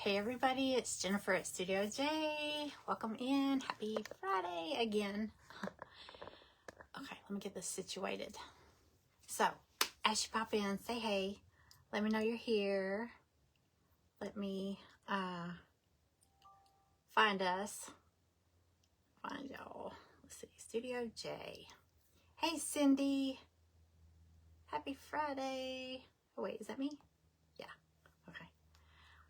Hey everybody, it's Jennifer at Studio J. Welcome in. Happy Friday again. Okay, let me get this situated. So, as you pop in, say hey. Let me know you're here. Let me find us. Find y'all. Let's see, Studio J. Hey Cindy. Happy Friday. Oh wait, is that me? Yeah. Okay.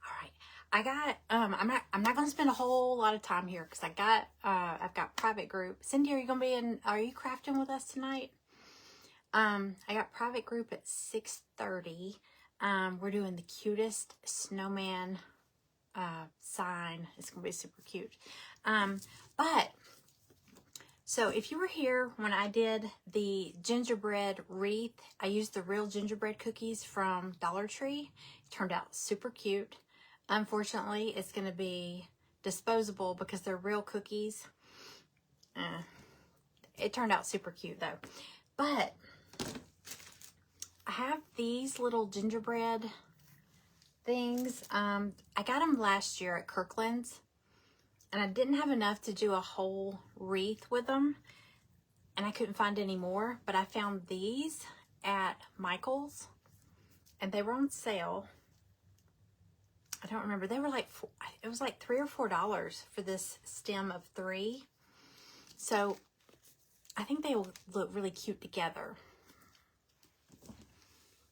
All right. I got I'm not gonna spend a whole lot of time here because I've got private group. Cindy, are you crafting with us tonight? I got private group at 6:30. We're doing the cutest snowman sign. It's gonna be super cute. But so if you were here when I did the gingerbread wreath, I used the real gingerbread cookies from Dollar Tree. It turned out super cute. Unfortunately, it's going to be disposable because they're real cookies. It turned out super cute though. But I have these little gingerbread things. I got them last year at Kirkland's. And I didn't have enough to do a whole wreath with them. And I couldn't find any more. But I found these at Michael's. And they were on sale. I don't remember. They were like, it was like $3 or $4 for this stem of 3. So I think they will look really cute together.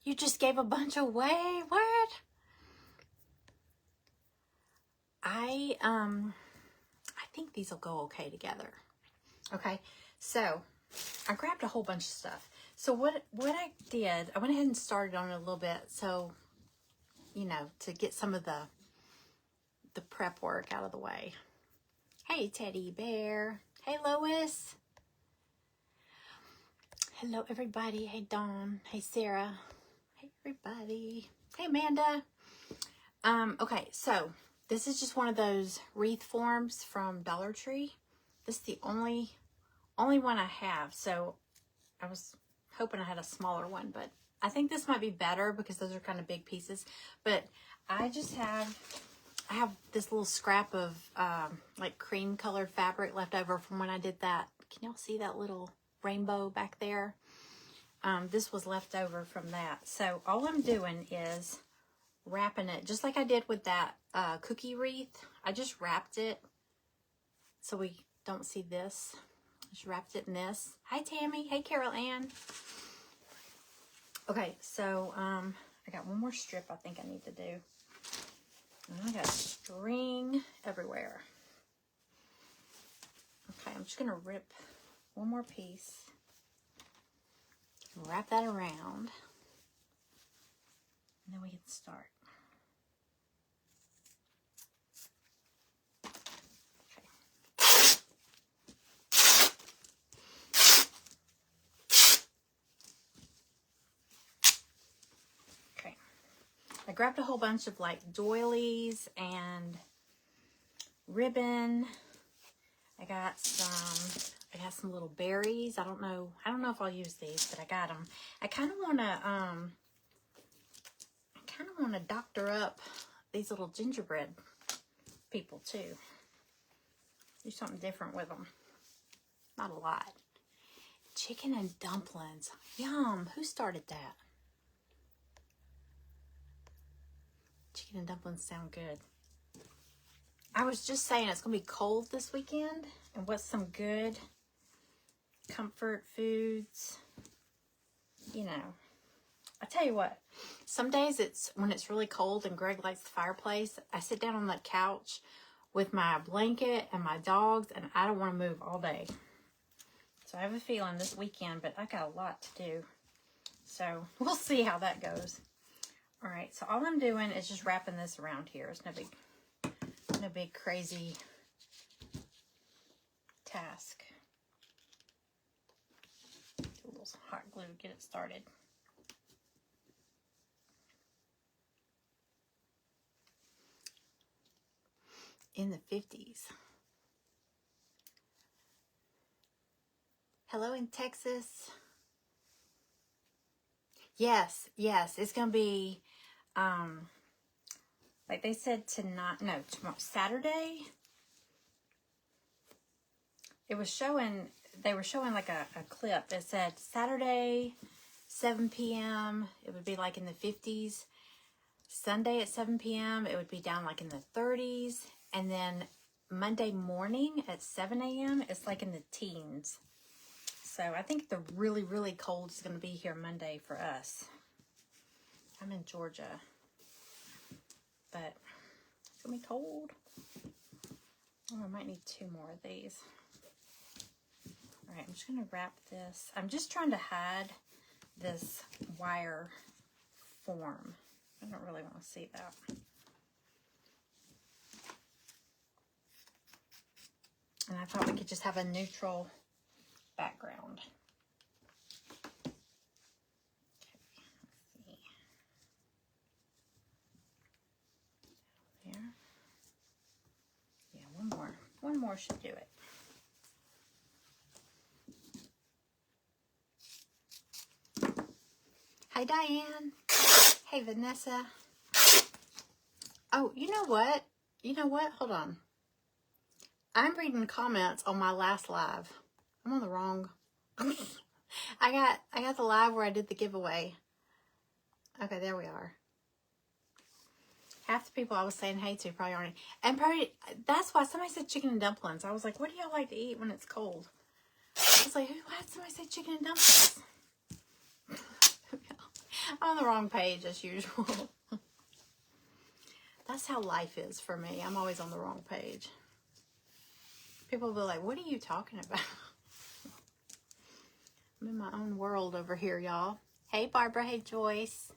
You just gave a bunch away. What? I think these will go okay together. Okay, so I grabbed a whole bunch of stuff. So what I did, I went ahead and started on it a little bit, so you know, to get some of the prep work out of the way. Hey Teddy Bear. Hey Lois. Hello everybody. Hey Dawn. Hey Sarah. Hey everybody. Hey Amanda. Okay, so this is just one of those wreath forms from Dollar Tree. This is the only one I have, so I was hoping I had a smaller one, but I think this might be better because those are kind of big pieces. But I have this little scrap of like cream colored fabric left over from when I did that. Can y'all see that little rainbow back there? This was left over from that. So all I'm doing is wrapping it just like I did with that cookie wreath. I just wrapped it so we don't see this. Just wrapped it in this. Hi Tammy. Hey Carol Ann. Okay, so I got one more strip I think I need to do. And I got string everywhere. Okay, I'm just gonna rip one more piece. Wrap that around. And then we can start. I grabbed a whole bunch of like doilies and ribbon. I got some little berries. I don't know if I'll use these, but I got them. I kind of want to doctor up these little gingerbread people too. Do something different with them. Not a lot. Chicken and dumplings. Yum. Who started that? Chicken and dumplings sound good. I was just saying it's going to be cold this weekend. And what's some good comfort foods? You know, I tell you what. Some days when it's really cold and Greg likes the fireplace, I sit down on that couch with my blanket and my dogs and I don't want to move all day. So I have a feeling this weekend, but I got a lot to do. So we'll see how that goes. All right, so all I'm doing is just wrapping this around here. It's no big crazy task. Do a little hot glue to get it started. In the 50s. Hello in Texas. Yes, it's gonna be Like they said tonight, no, tomorrow, Saturday. It was showing, they were showing like a clip that said Saturday, 7 p.m. It would be like in the 50s. Sunday at 7 p.m. it would be down like in the 30s. And then Monday morning at 7 a.m. it's like in the teens. So I think the really, really cold is going to be here Monday for us. I'm in Georgia. But it's going to be cold. Oh, I might need 2 more of these. All right, I'm just going to wrap this. I'm just trying to hide this wire form. I don't really want to see that. And I thought we could just have a neutral background. Okay, let's see. There. Yeah, one more. One more should do it. Hi, Diane. Hey, Vanessa. Oh, you know what? You know what? Hold on. I'm reading comments on my last live. I'm on the wrong. I got the live where I did the giveaway. Okay, there we are. Half the people I was saying hey to probably aren't. And probably that's why somebody said chicken and dumplings. I was like, what do y'all like to eat when it's cold? I was like, why did somebody say chicken and dumplings? I'm on the wrong page as usual. That's how life is for me. I'm always on the wrong page. People will be like, what are you talking about? I'm in my own world over here, y'all. Hey, Barbara. Hey, Joyce.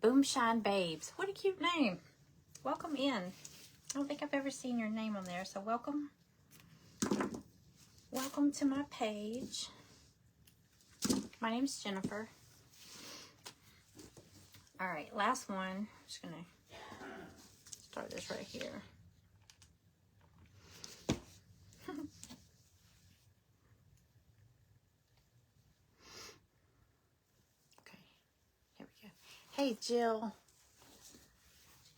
Boomshine Babes. What a cute name. Welcome in. I don't think I've ever seen your name on there, so welcome. Welcome to my page. My name's Jennifer. All right, last one. I'm just going to start this right here. Okay, here we go. Hey, Jill.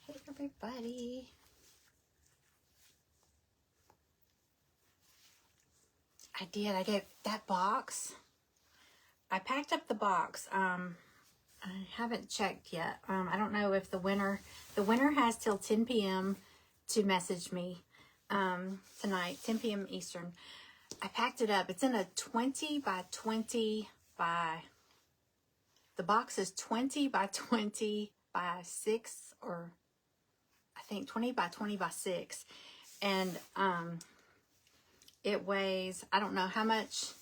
Hey, everybody. I did. I did that box. I packed up the box. I haven't checked yet. I don't know if the winner has till 10 p.m. to message me tonight, 10 p.m. Eastern. I packed it up. It's in a 20 by 20 by, the box is 20 by 20 by 6, or I think 20 by 20 by 6. And it weighs, I don't know how much,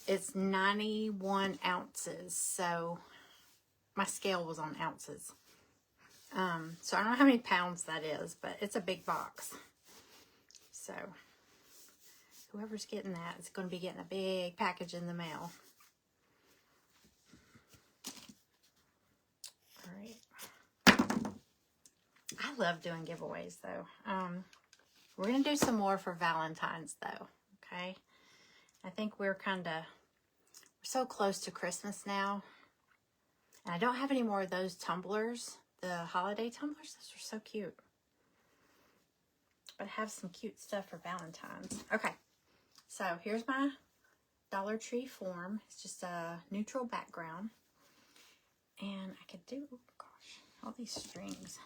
it's 91 ounces. So my scale was on ounces. So I don't know how many pounds that is, but it's a big box. So whoever's getting that is going to be getting a big package in the mail. All right. I love doing giveaways though. We're going to do some more for Valentine's though. Okay. I think we're so close to Christmas now. And I don't have any more of those tumblers, the holiday tumblers. Those are so cute. But I have some cute stuff for Valentine's. Okay, so here's my Dollar Tree form. It's just a neutral background. And I could do, oh gosh, all these strings.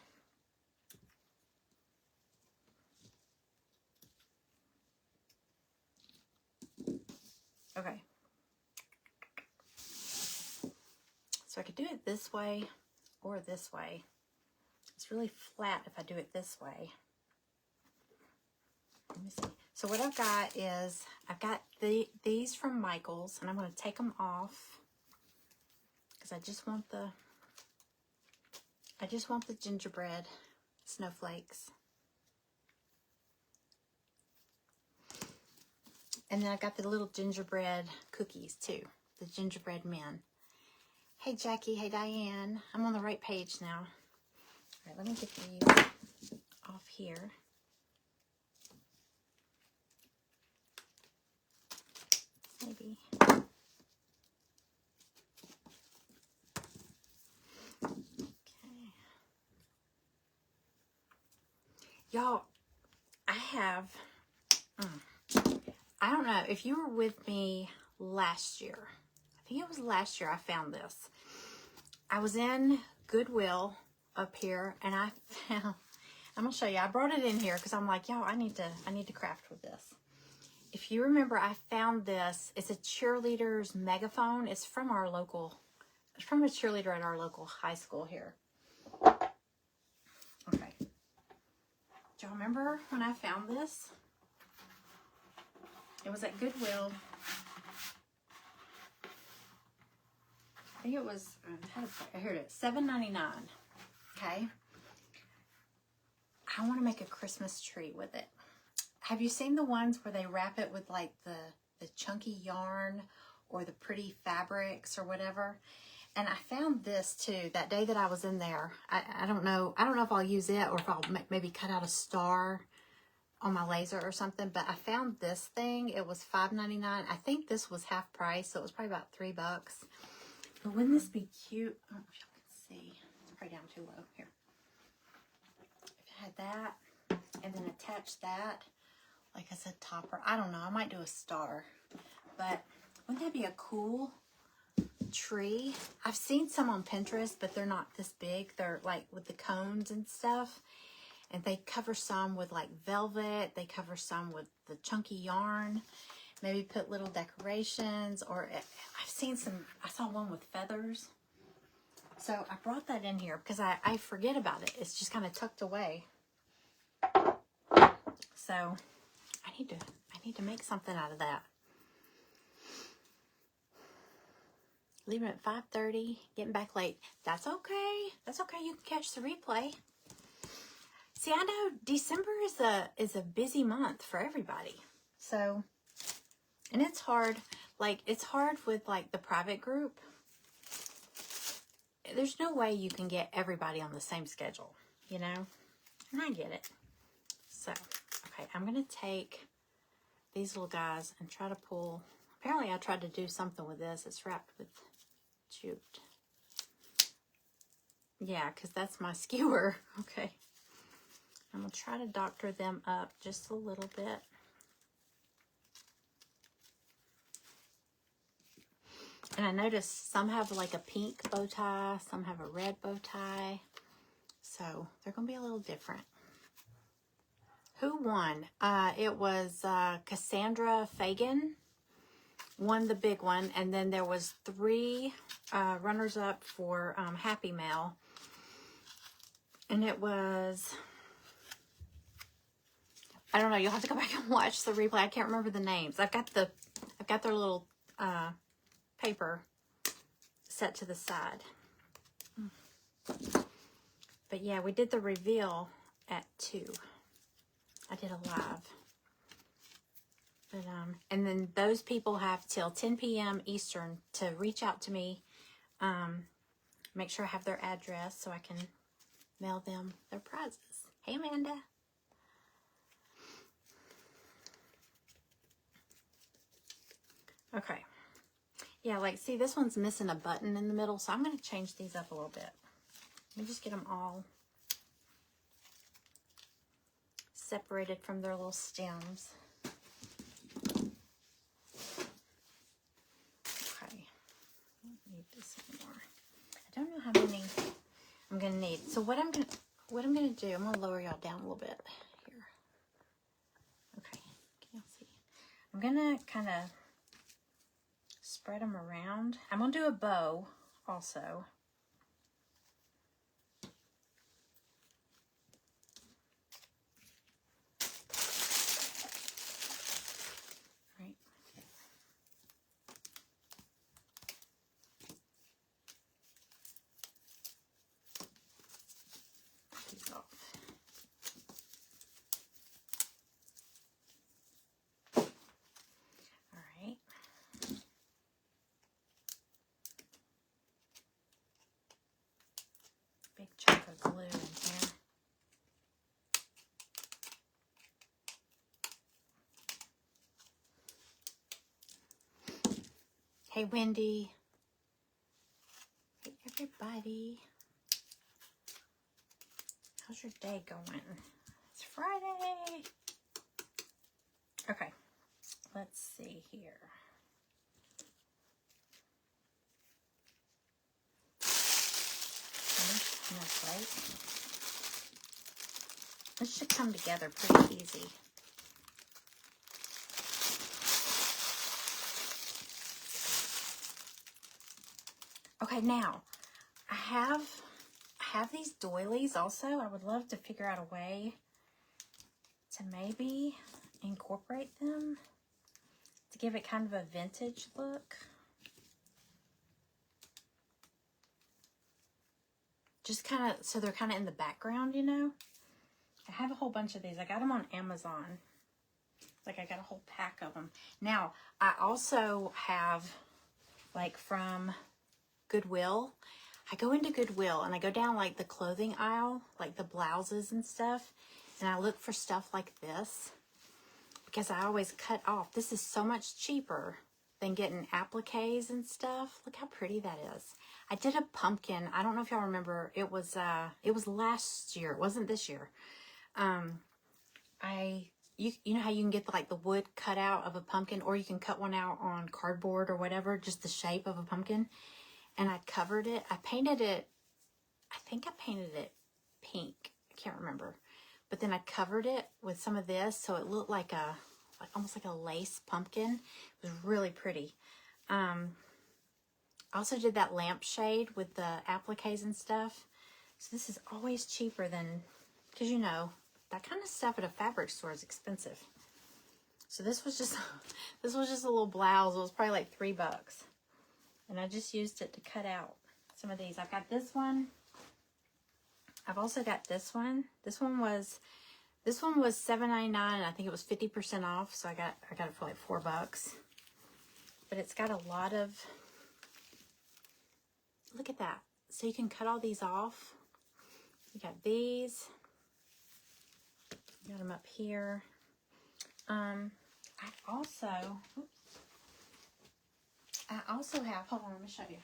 Okay. So I could do it this way or this way. It's really flat if I do it this way. Let me see. So what I've got is, I've got these from Michael's, and I'm going to take them off because I just want the gingerbread snowflakes. And then I've got the little gingerbread cookies too, the gingerbread men. Hey, Jackie. Hey, Diane. I'm on the right page now. All right, let me get these off here. Maybe. Okay. Y'all, I have, I don't know if you were with me last year. I think it was last year I found this. I was in Goodwill up here, and I found, I'm gonna show you. I brought it in here because I'm like, y'all, I need to craft with this. If you remember, I found this. It's a cheerleader's megaphone. It's from a cheerleader at our local high school here. Okay. Do y'all remember when I found this? It was at Goodwill. I think it was, here it is, $7.99. Okay. I want to make a Christmas tree with it. Have you seen the ones where they wrap it with like the chunky yarn or the pretty fabrics or whatever? And I found this too that day that I was in there. I don't know if I'll use it or if I'll maybe cut out a star on my laser or something, but I found this thing. It was $5.99. I think this was half price, so it was probably about $3. But wouldn't this be cute? I don't know if y'all can see. It's probably down too low here. If it had that, and then attach that, like I said, topper. I don't know. I might do a star, but wouldn't that be a cool tree? I've seen some on Pinterest, but they're not this big. They're like with the cones and stuff. And they cover some with like velvet. They cover some with the chunky yarn. Maybe put little decorations. Or I've seen some, I saw one with feathers. So I brought that in here because I forget about it. It's just kind of tucked away. So I need to make something out of that. Leaving at 5:30, getting back late. That's okay. That's okay. You can catch the replay. See, I know December is a busy month for everybody. So, and it's hard. Like, it's hard with like the private group. There's no way you can get everybody on the same schedule, you know? And I get it. So, okay, I'm going to take these little guys and try to pull. Apparently, I tried to do something with this. It's wrapped with jute. Yeah, because that's my skewer. Okay. I'm going to try to doctor them up just a little bit. And I noticed some have like a pink bow tie, some have a red bow tie. So they're going to be a little different. Who won? It was Cassandra Fagan won the big one. And then there was 3 runners-up for Happy Mail. And it was... I don't know. You'll have to go back and watch the replay. I can't remember the names. I've got their little paper set to the side. But yeah, we did the reveal at 2. I did a live. But and then those people have till 10 p.m. Eastern to reach out to me. Make sure I have their address so I can mail them their prizes. Hey, Amanda. Okay. Yeah, like, see, this one's missing a button in the middle, so I'm going to change these up a little bit. Let me just get them all separated from their little stems. Okay. I don't need this anymore. I don't know how many I'm going to need. So what I'm going to do, I'm going to lower y'all down a little bit here. Okay. Can y'all see? I'm going to kind of spread them around. I'm going to do a bow also. Right. These off. All right. Big chunk of glue in here. Hey, Wendy. Hey, everybody. How's your day going? It's Friday. Okay, let's see here. Enough, right? This should come together pretty easy. Okay, now I have these doilies also. I would love to figure out a way to maybe incorporate them to give it kind of a vintage look. Just kind of, so they're kind of in the background, you know? I have a whole bunch of these. I got them on Amazon. Like, I got a whole pack of them. Now, I also have, like, from Goodwill. I go into Goodwill and I go down, like, the clothing aisle, like the blouses and stuff, and I look for stuff like this because I always cut off. This is so much cheaper than getting appliques and stuff. Look how pretty that is. I did a pumpkin. I don't know if y'all remember. It was last year. It wasn't this year. You know how you can get like the wood cut out of a pumpkin, or you can cut one out on cardboard or whatever, just the shape of a pumpkin. And I covered it. I painted it. I think I painted it pink. I can't remember. But then I covered it with some of this, so it looked like almost like a lace pumpkin. It was really pretty. I also did that lampshade with the appliques and stuff. So this is always cheaper than, because you know, that kind of stuff at a fabric store is expensive. So this was just a little blouse. It was probably like $3. And I just used it to cut out some of these. I've got this one. I've also got this one. This one was $7.99, and I think it was 50% off. So I got it for like $4. But it's got a lot of, look at that. So you can cut all these off. You got these. Got them up here. I also have, hold on, let me show you.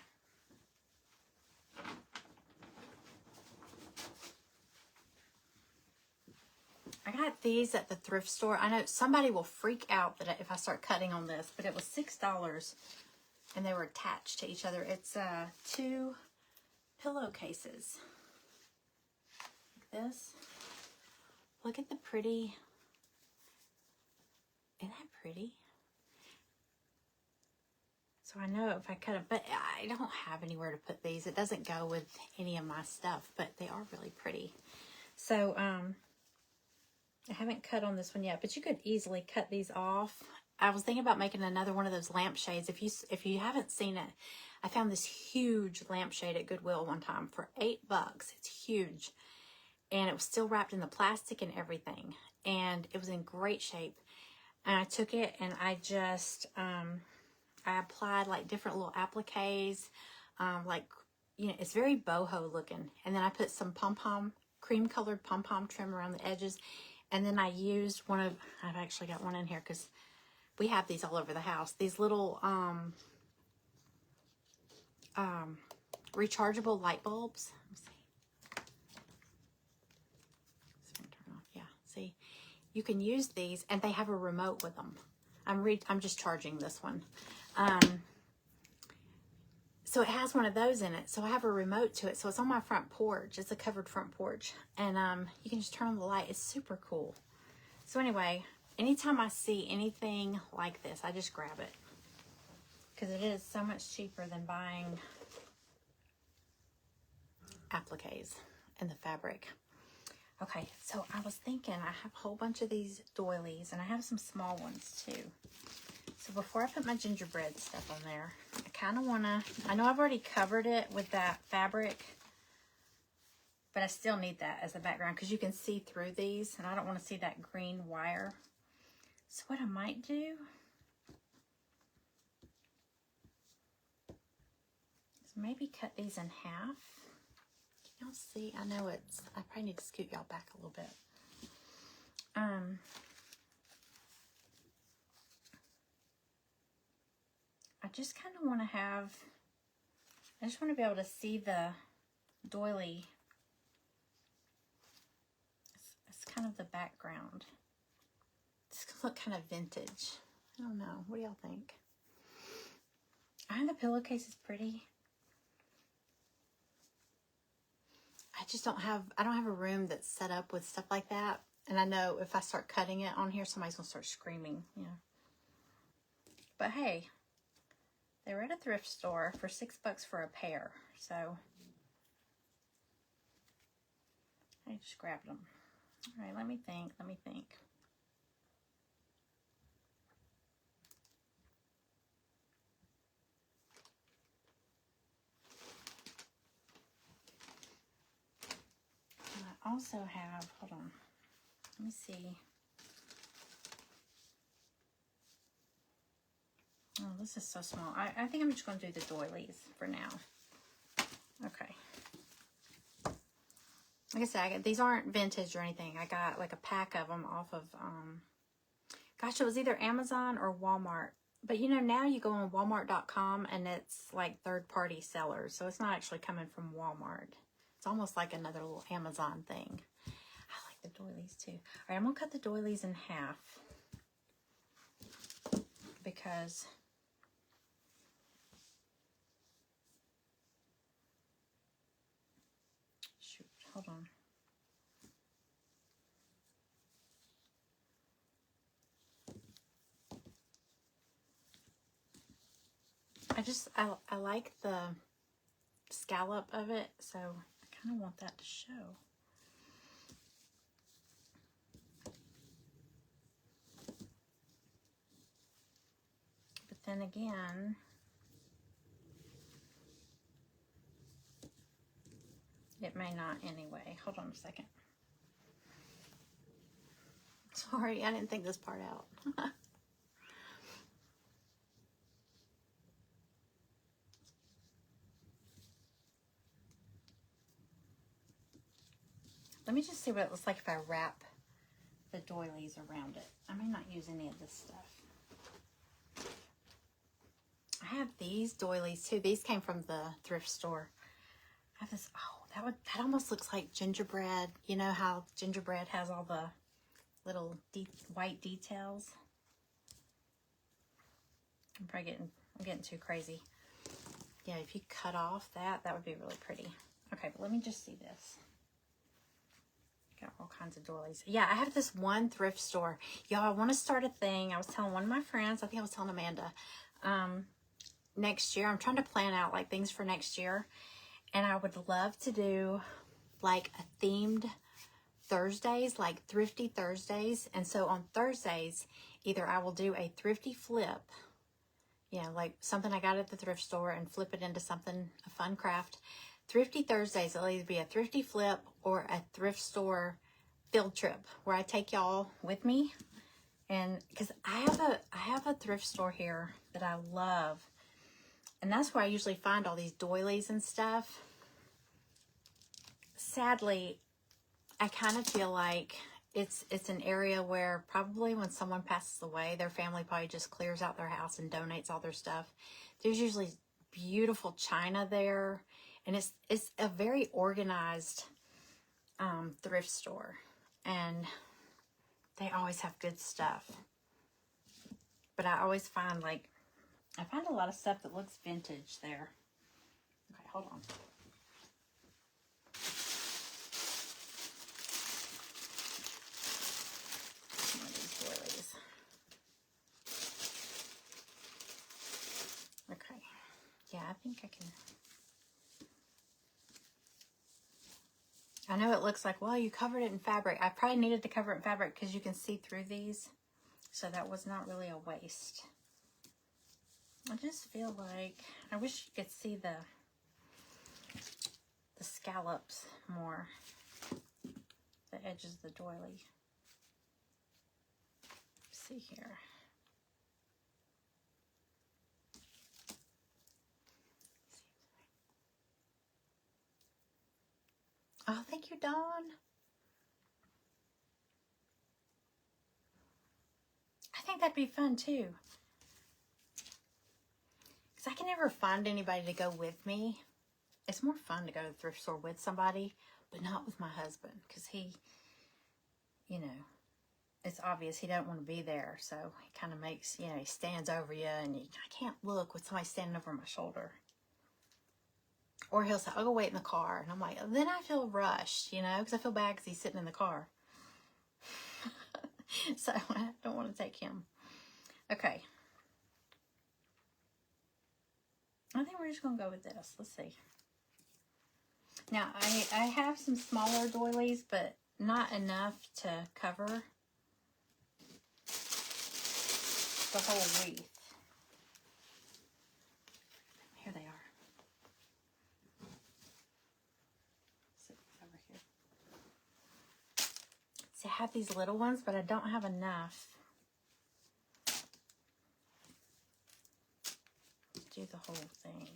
I got these at the thrift store. I know somebody will freak out that if I start cutting on this, but it was $6 and they were attached to each other. It's 2 pillowcases like this. Look at the pretty, isn't that pretty? So I know if I cut them, but I don't have anywhere to put these. It doesn't go with any of my stuff, but they are really pretty. So I haven't cut on this one yet, but you could easily cut these off. I was thinking about making another one of those lampshades. If you haven't seen it, I found this huge lampshade at Goodwill one time for $8. It's huge. And it was still wrapped in the plastic and everything. And it was in great shape. And I took it and I just, I applied like different little appliques. Like, you know, it's very boho looking. And then I put some pom-pom, cream-colored pom-pom trim around the edges. And then I used one of, I've actually got one in here because we have these all over the house. These little rechargeable light bulbs. Let's see. Turn off. Yeah, see, you can use these, and they have a remote with them. I'm just charging this one. So it has one of those in it. So I have a remote to it. So it's on my front porch. It's a covered front porch. And you can just turn on the light. It's super cool. So anyway, anytime I see anything like this, I just grab it. Because it is so much cheaper than buying appliques in the fabric. Okay, so I was thinking I have a whole bunch of these doilies. And I have some small ones too. So before I put my gingerbread stuff on there, I kind of want to, I know I've already covered it with that fabric, but I still need that as a background because you can see through these, and I don't want to see that green wire. So what I might do is maybe cut these in half. Can y'all see? I know it's, I probably need to scoot y'all back a little bit. I just kind of want to have, I just want to be able to see the doily as kind of the background. This could look kind of vintage. I don't know. What do y'all think? I think the pillowcase is pretty. I just don't have a room that's set up with stuff like that. And I know if I start cutting it on here, somebody's going to start screaming, you know. But hey, they were at a thrift store for $6 for a pair. So I just grabbed them. All right, let me think. I also have, hold on, let me see. Oh, this is so small. I think I'm just going to do the doilies for now. Okay. Like I said, these aren't vintage or anything. I got like a pack of them off of, gosh, it was either Amazon or Walmart. But you know, now you go on Walmart.com and it's like third-party sellers. So it's not actually coming from Walmart. It's almost like another little Amazon thing. I like the doilies too. All right, I'm going to cut the doilies in half. Because shoot, hold on. I like the scallop of it, so I kind of want that to show. But then again, it may not anyway. Hold on a second. Sorry, I didn't think this part out. Let me just see what it looks like if I wrap the doilies around it. I may not use any of this stuff. I have these doilies too. These came from the thrift store. I have this, oh, that almost looks like gingerbread. You know how gingerbread has all the little white details? I'm getting too crazy. Yeah, if you cut off that would be really pretty. Okay, but let me just see this. Got all kinds of doilies. Yeah, I have this one thrift store. Y'all, I want to start a thing. I was telling one of my friends, I think I was telling Amanda, next year, I'm trying to plan out like things for next year. And I would love to do like a themed Thursdays, like thrifty Thursdays. And so on Thursdays, either I will do a thrifty flip, you know, like something I got at the thrift store and flip it into something, a fun craft. Thrifty Thursdays, it'll either be a thrifty flip or a thrift store field trip where I take y'all with me. And because I have a thrift store here that I love. And that's where I usually find all these doilies and stuff. Sadly, I kind of feel like it's an area where probably when someone passes away, their family probably just clears out their house and donates all their stuff. There's usually beautiful china there. And it's a very organized thrift store. And they always have good stuff. But I always find I find a lot of stuff that looks vintage there. Okay, hold on. Some of these doilies. Okay. Yeah, I think I can. I know it looks like, well, you covered it in fabric. I probably needed to cover it in fabric because you can see through these. So that was not really a waste. I just feel like, I wish you could see the scallops more. The edges of the doily. Let's see here. Oh, thank you, Dawn. I think that'd be fun too. Because I can never find anybody to go with me. It's more fun to go to the thrift store with somebody, but not with my husband. Because he you know, it's obvious he doesn't want to be there. So he kind of makes, you know, he stands over you and I can't look with somebody standing over my shoulder. Or he'll say, I'll go wait in the car. And I'm like, then I feel rushed, you know, because I feel bad because he's sitting in the car. So I don't want to take him. Okay. I think we're just going to go with this. Let's see. Now, I have some smaller doilies, but not enough to cover the whole wreath. Here they are. Sit over here. See, I have these little ones, but I don't have enough to do the whole thing.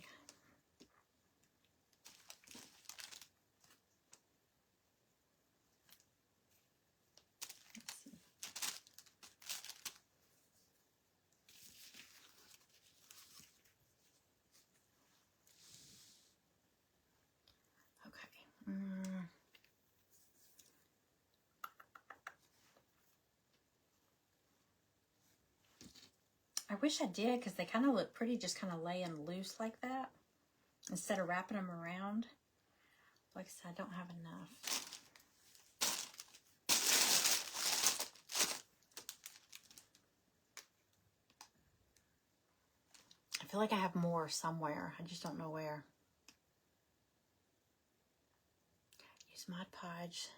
I wish I did, because they kind of look pretty just kind of laying loose like that instead of wrapping them around. Like I said, I don't have enough. I feel like I have more somewhere. I just don't know where. Use Mod Podge.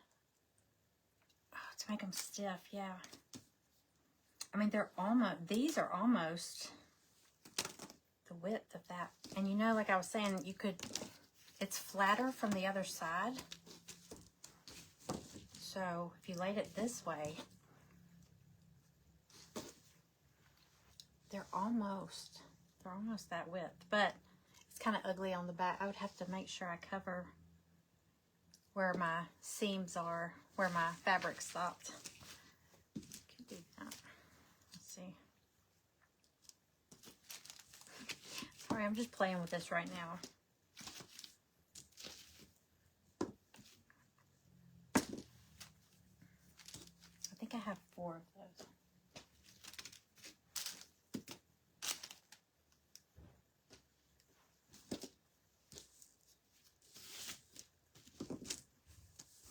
Oh, to make them stiff, yeah. I mean, they're almost, these are almost the width of that. And you know, like I was saying, you could, it's flatter from the other side. So if you laid it this way, they're almost that width. But it's kind of ugly on the back. I would have to make sure I cover where my seams are, where my fabric stopped. Could do that. Let's see. Sorry, I'm just playing with this right now. I think I have 4 of those.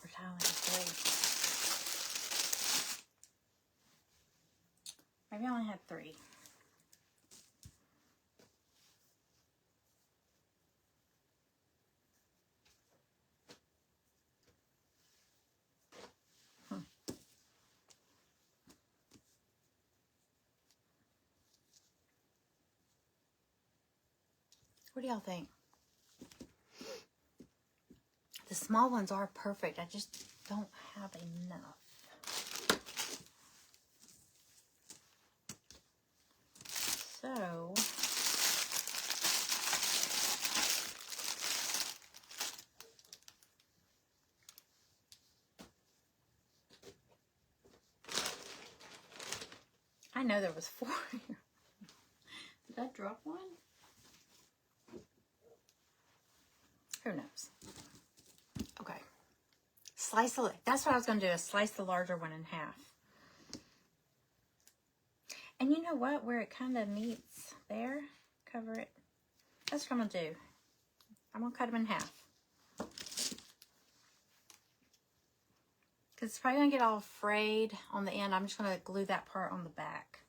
Or I only have 3. Maybe I only had 3. What do y'all think? The small ones are perfect. I just don't have enough. So, I know there was 4 here. Did I drop one? Who knows? Okay. Slice the, that's what I was going to do, is slice the larger one in half. And you know what? Where it kind of meets there, cover it. That's what I'm going to do. I'm going to cut them in half. Because it's probably going to get all frayed on the end. I'm just going to glue that part on the back.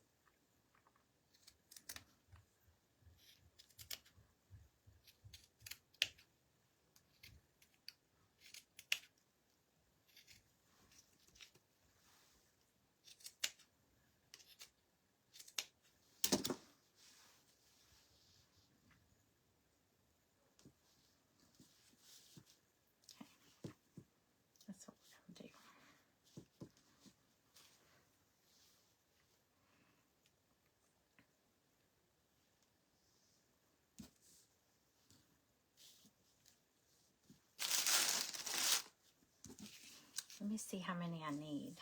Let me see how many I need.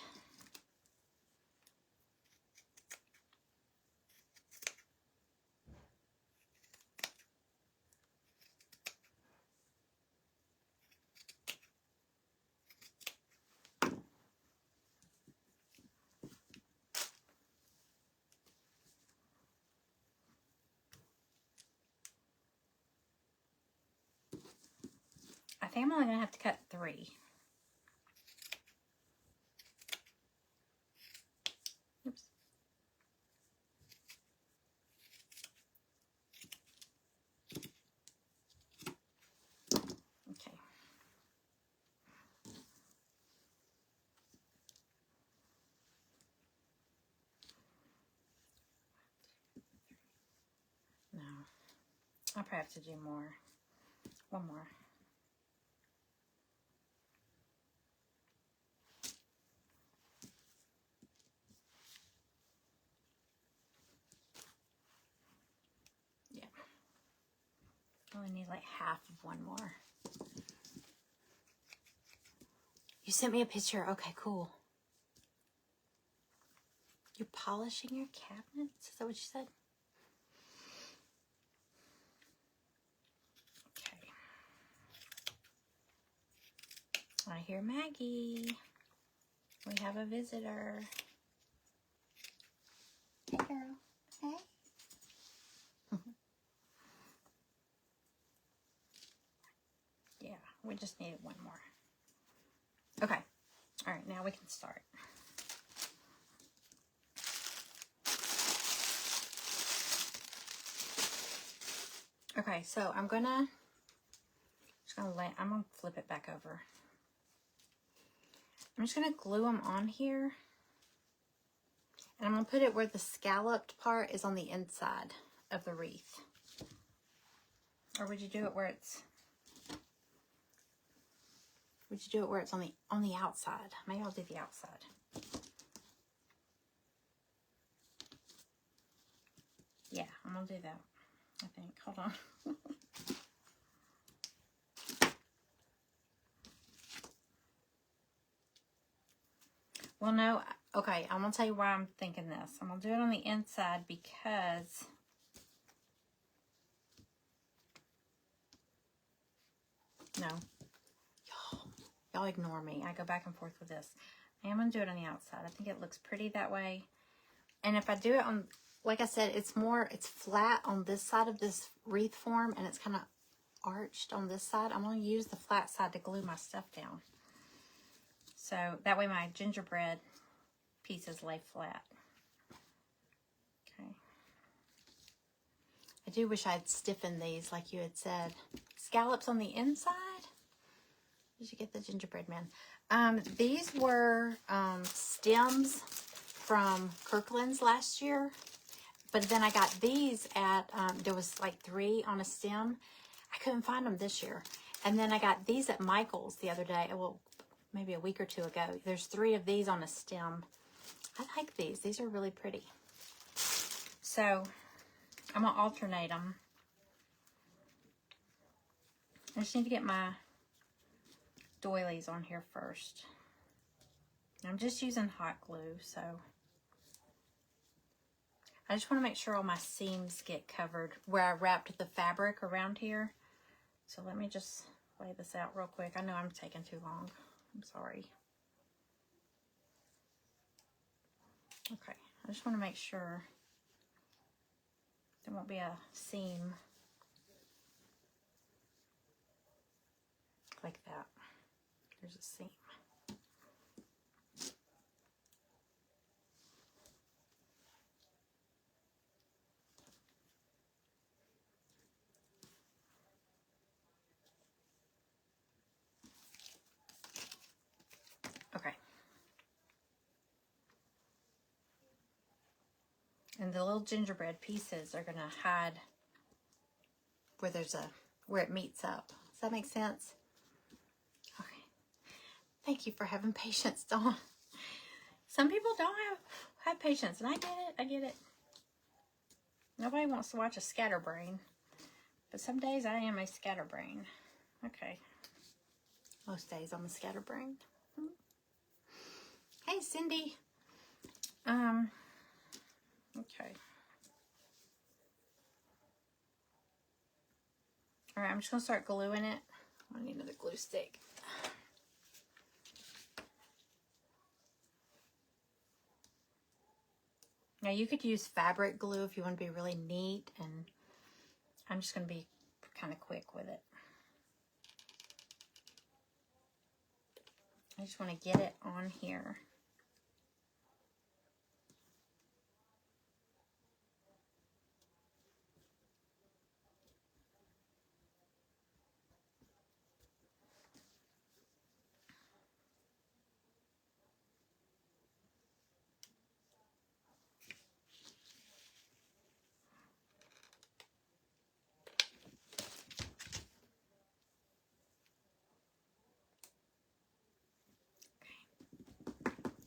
think I'm only going to have to cut 3. Oops. Okay. No. I'll probably have to do more. One more. Yeah. I only need like half of one more. You sent me a picture. Okay, cool. You're polishing your cabinets? Is that what you said? Okay. I hear Maggie. We have a visitor. Hey, girl. Hey. Yeah, we just needed one more. Okay. All right, now we can start. Okay, so I'm gonna flip it back over. I'm just gonna glue them on here, and I'm gonna put it where the scalloped part is on the inside of the wreath. Or would you do it where it's? Would you do it where it's on the outside? Maybe I'll do the outside. Yeah, I'm gonna do that. I think. Hold on. Well, no. Okay, I'm gonna tell you why I'm thinking this. I'm gonna do it on the inside because no. Y'all ignore me. I go back and forth with this. I am going to do it on the outside. I think it looks pretty that way. And if I do it on, like I said, it's flat on this side of this wreath form, and it's kind of arched on this side. I'm going to use the flat side to glue my stuff down. So that way my gingerbread pieces lay flat. Okay. I do wish I'd stiffened these like you had said. Scallops on the inside. Did you get the gingerbread man? These were stems from Kirkland's last year. But then I got these at, there was like 3 on a stem. I couldn't find them this year. And then I got these at Michael's the other day. Well, maybe a week or 2 ago. There's 3 of these on a stem. I like these. These are really pretty. So I'm going to alternate them. I just need to get my doilies on here first. I'm just using hot glue, so I just want to make sure all my seams get covered where I wrapped the fabric around here. So let me just lay this out real quick. I know I'm taking too long. I'm sorry. Okay, I just want to make sure there won't be a seam like that. There's a seam. Okay. And the little gingerbread pieces are going to hide where it meets up. Does that make sense? Okay. Thank you for having patience, Dawn. Some people don't have patience, and I get it. I get it. Nobody wants to watch a scatterbrain, but some days I am a scatterbrain. Okay. Most days I'm a scatterbrain. Hey, Cindy. Okay. All right, I'm just gonna start gluing it. I need another glue stick. Now you could use fabric glue if you want to be really neat, and I'm just gonna be kind of quick with it. I just want to get it on here.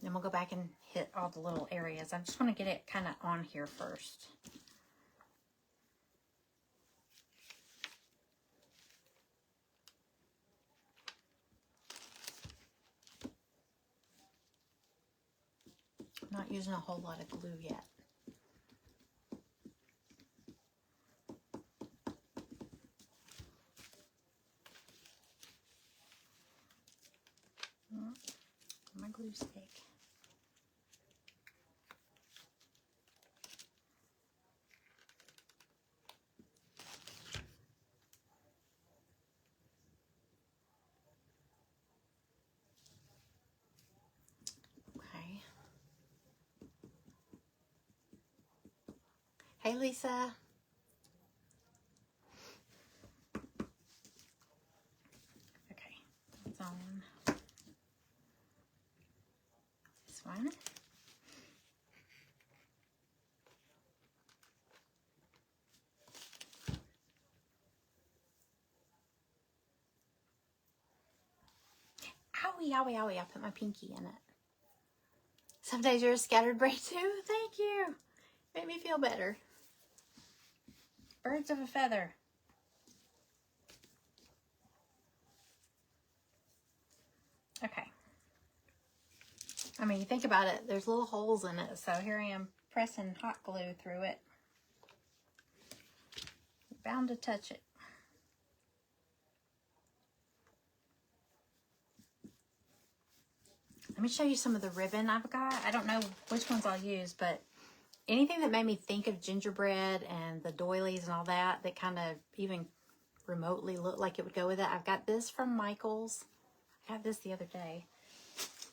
Then we'll go back and hit all the little areas. I just want to get it kind of on here first. I'm not using a whole lot of glue yet. My glue stick. Okay. Hey, Lisa. Okay, it's on. This one. Owie, owie, owie. I put my pinky in it. Some days you're a scattered brain too. Thank you. Made me feel better. Birds of a feather. Okay. I mean, you think about it, there's little holes in it. So here I am pressing hot glue through it. Bound to touch it. Let me show you some of the ribbon I've got. I don't know which ones I'll use, but anything that made me think of gingerbread and the doilies and all that, that kind of even remotely looked like it would go with it. I've got this from Michael's. I got this the other day.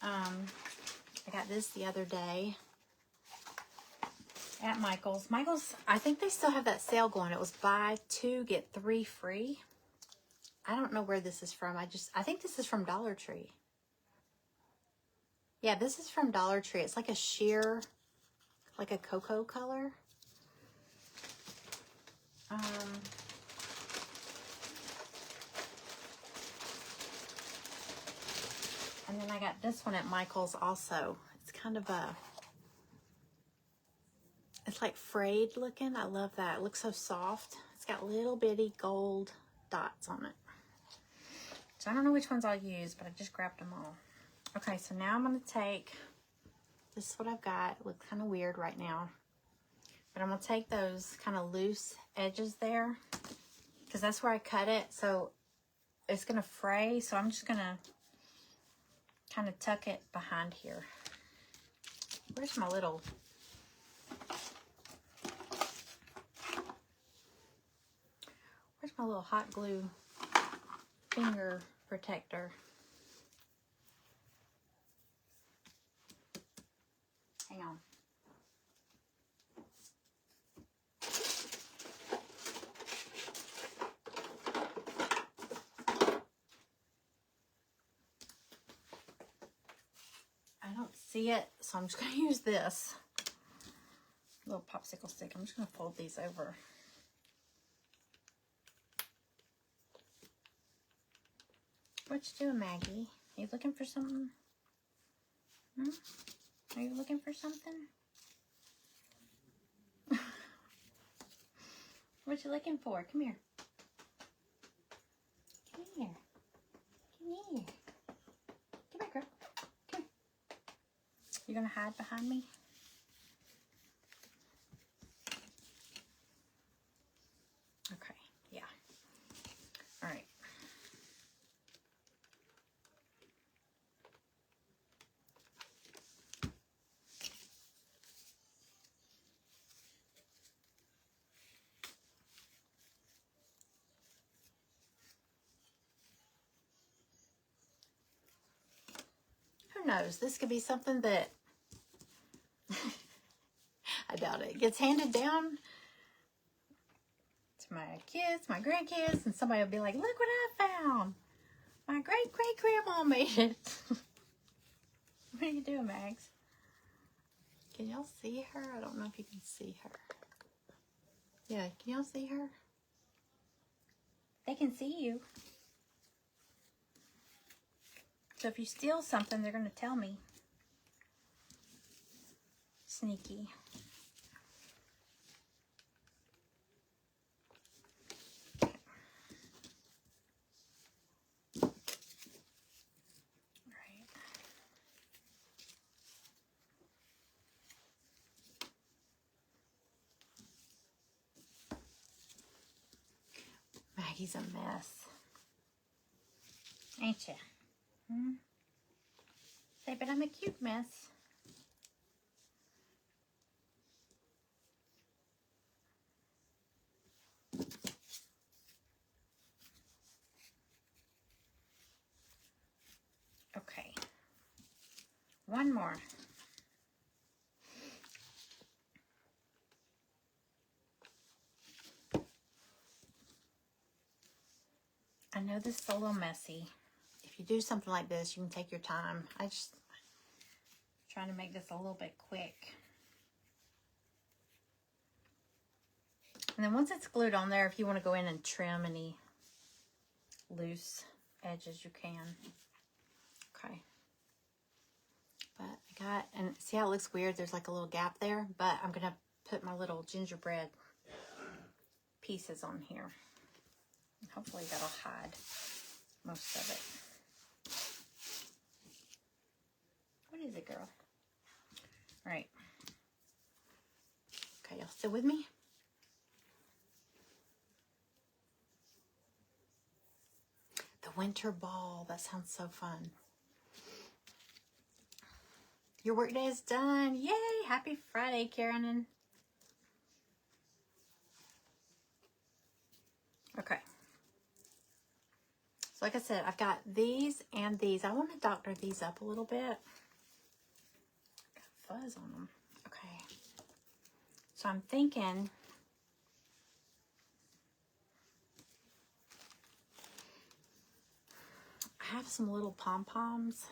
I got this the other day at Michael's. Michael's, I think they still have that sale going. It was buy 2, get 3 free. I don't know where this is from. I think this is from Dollar Tree. Yeah, this is from Dollar Tree. It's like a sheer, like a cocoa color. And then I got this one at Michael's also. It's kind of a, it's like frayed looking. I love that. It looks so soft. It's got little bitty gold dots on it. So I don't know which ones I'll use, but I just grabbed them all. Okay, so now I'm going to take, this is what I've got. It looks kind of weird right now. But I'm going to take those kind of loose edges there, because that's where I cut it. So it's going to fray. So I'm just going to kind of tuck it behind here. Where's my little... Where's my little hot glue finger protector? Hang on. I don't see it, so I'm just going to use this little popsicle stick. I'm just going to fold these over. What you doing, Maggie? Are you looking for something? Are you looking for something? What you looking for? Come here. Come here. Come here. Come here, girl. Come here. You gonna hide behind me? Okay, yeah. All right. knows? This could be something that, I doubt it, gets handed down to my kids, my grandkids, and somebody will be like, look what I found. My great-great-grandma made it. What are you doing, Mags? Can y'all see her? I don't know if you can see her. Yeah, can y'all see her? They can see you. So if you steal something, they're going to tell me. Sneaky. Maggie's a mess. Ain't ya? Hmm? Say, but I'm a cute mess. Okay. One more. I know this is a little messy. If you do something like this, you can take your time. I just trying to make this a little bit quick. And then once it's glued on there, if you want to go in and trim any loose edges, you can. Okay. But I got, and see how it looks weird? There's like a little gap there, but I'm going to put my little gingerbread pieces on here. Hopefully that'll hide most of it. What is it, girl? All right. Okay, y'all still with me? The winter ball. That sounds so fun. Your workday is done. Yay! Happy Friday, Karen. Okay. So like I said, I've got these and these. I want to doctor these up a little bit. Got fuzz on them. Okay. So I'm thinking I have some little pom-poms.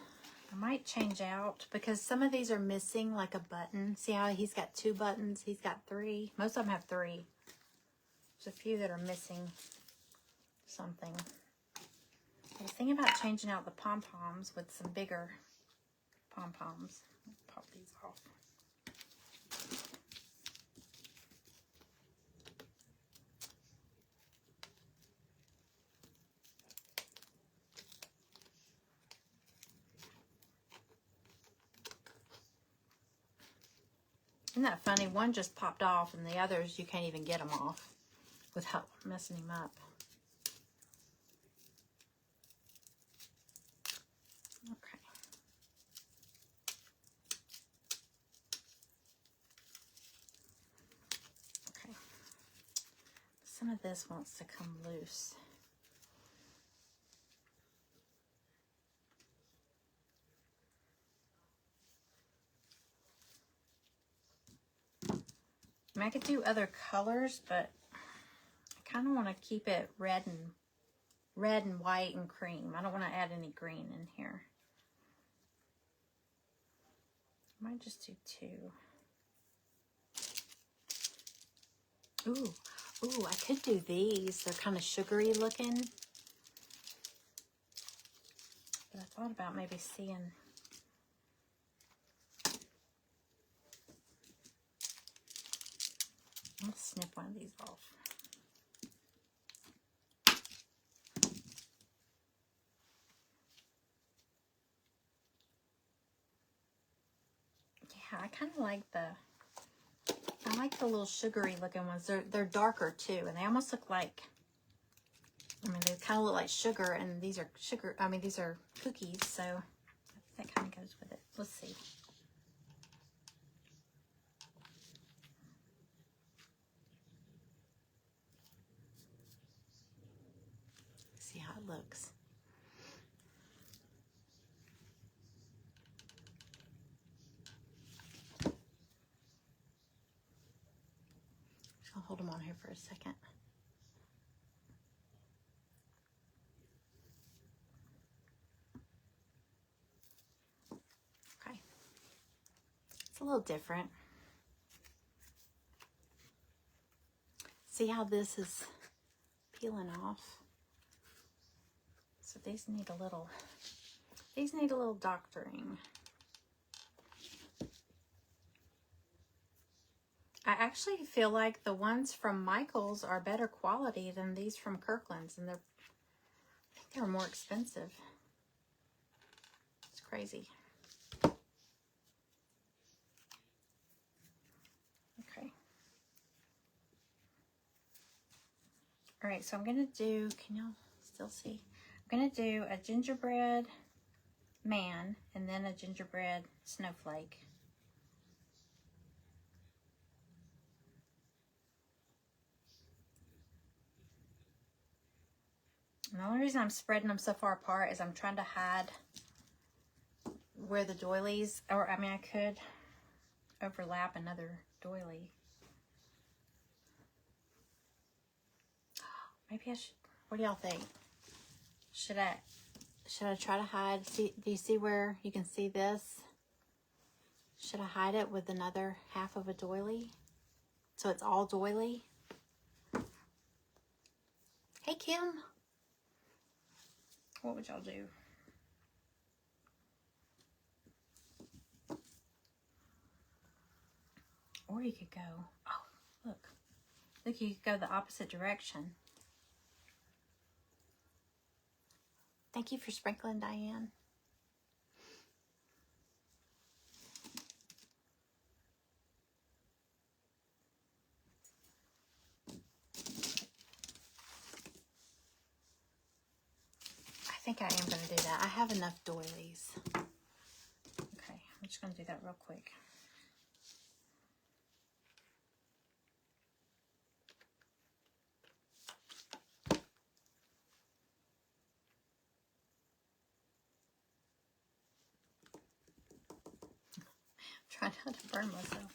I might change out because some of these are missing like a button. See how he's got 2 buttons? He's got 3. Most of them have 3. There's a few that are missing something. I was thinking about changing out the pom-poms with some bigger pom-poms. Pop these off. Isn't that funny? One just popped off and the others you can't even get them off without messing him up. Okay. Okay. Some of this wants to come loose. I mean, I could do other colors, but I kind of want to keep it red and white and cream. I don't want to add any green in here. I might just do 2. Ooh, I could do these. They're kind of sugary looking. But I thought about maybe seeing. I'll snip one of these off. Yeah, I kind of like I like the little sugary looking ones. They're darker too, and they almost look like, I mean, they kind of look like sugar, and these are sugar, I mean, these are cookies, so that kind of goes with it. Let's see. See how it looks. them on here for a second. Okay. It's a little different. See how this is peeling off? So these need a little doctoring. I actually feel like the ones from Michael's are better quality than these from Kirkland's, and I think they're more expensive. It's crazy. Okay. All right, so I'm gonna do, can y'all still see? I'm gonna do a gingerbread man and then a gingerbread snowflake. And the only reason I'm spreading them so far apart is I'm trying to hide where the doilies, or I mean I could overlap another doily. Maybe I should, what do y'all think? Should I try to hide, see, do you see where you can see this? Should I hide it with another half of a doily? So it's all doily? Hey Kim, what would y'all do? Or you could go, oh, look, you could go the opposite direction. Thank you for sprinkling, Diane. I think I am going to do that. I have enough doilies. Okay, I'm just going to do that real quick. Try not to burn myself.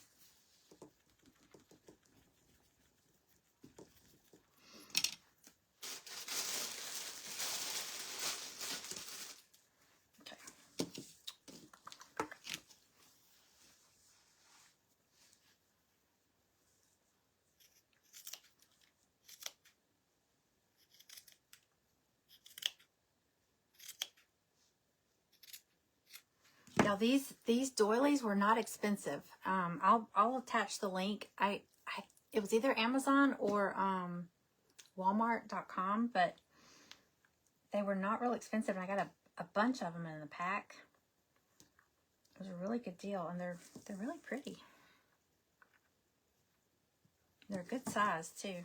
Now these doilies were not expensive. I'll attach the link. It was either Amazon or Walmart.com, but they were not real expensive, and I got a bunch of them in the pack. It was a really good deal, and they're really pretty. They're a good size too.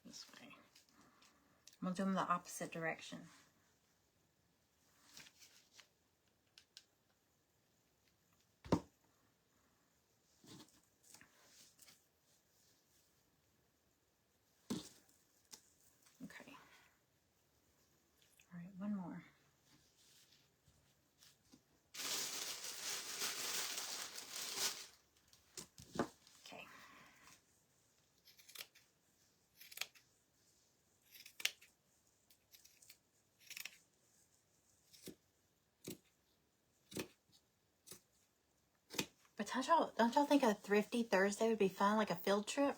This way. I'm gonna do them the opposite direction. Okay. All right, one more. Okay. But don't y'all think a thrifty Thursday would be fun, like a field trip?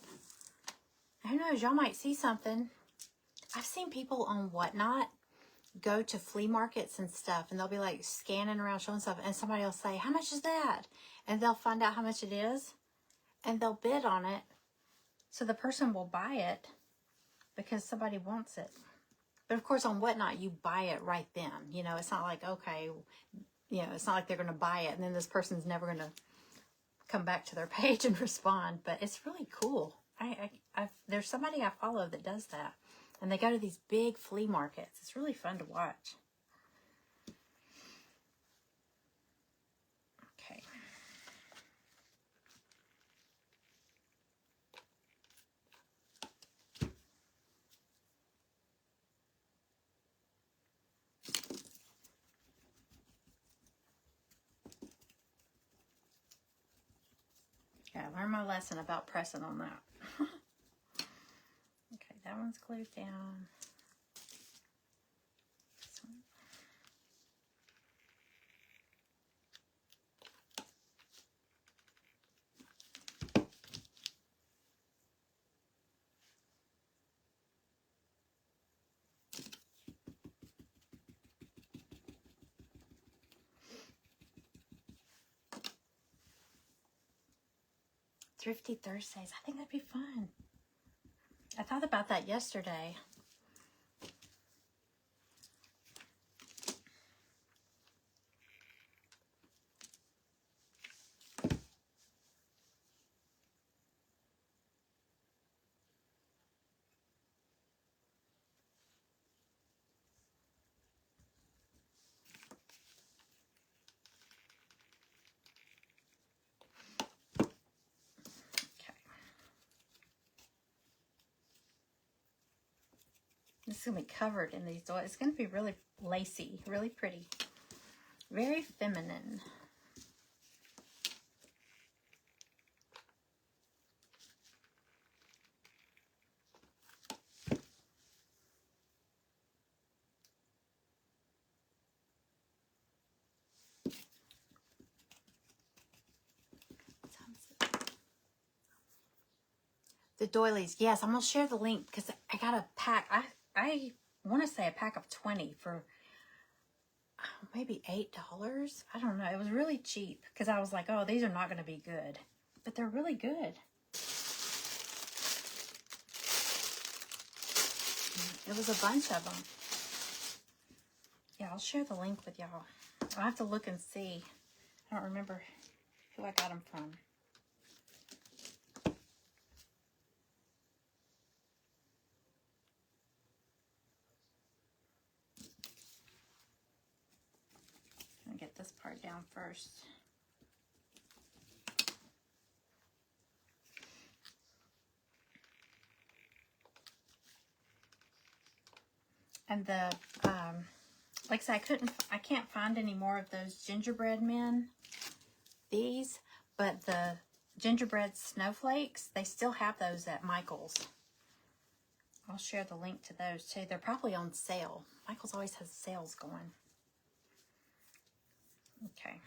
Who knows, y'all might see something. I've seen people on Whatnot go to flea markets and stuff, and they'll be like scanning around showing stuff, and somebody will say, how much is that? And they'll find out how much it is, and they'll bid on it, so the person will buy it because somebody wants it. But of course on Whatnot you buy it right then. You know, it's not like, okay, you know, it's not like they're going to buy it and then this person's never going to come back to their page and respond. But it's really cool. There's somebody I follow that does that, and they go to these big flea markets. It's really fun to watch. Okay, I learned my lesson about pressing on that. Okay, that one's glued down. This one. Thrifty Thursdays. I think that'd be fun. I thought about that yesterday. This is going to be covered in these doilies. It's going to be really lacy, really pretty. Very feminine. The doilies. Yes, I'm going to share the link because I got a pack. I want to say a pack of 20 for maybe $8. I don't know. It was really cheap because I was like, oh, these are not going to be good. But they're really good. It was a bunch of them. Yeah, I'll share the link with y'all. I'll have to look and see. I don't remember who I got them from. I'm going to get this part down first. And the, like I said, I can't find any more of those gingerbread men, these, but the gingerbread snowflakes, they still have those at Michael's. I'll share the link to those too. They're probably on sale. Michael's always has sales going. Okay.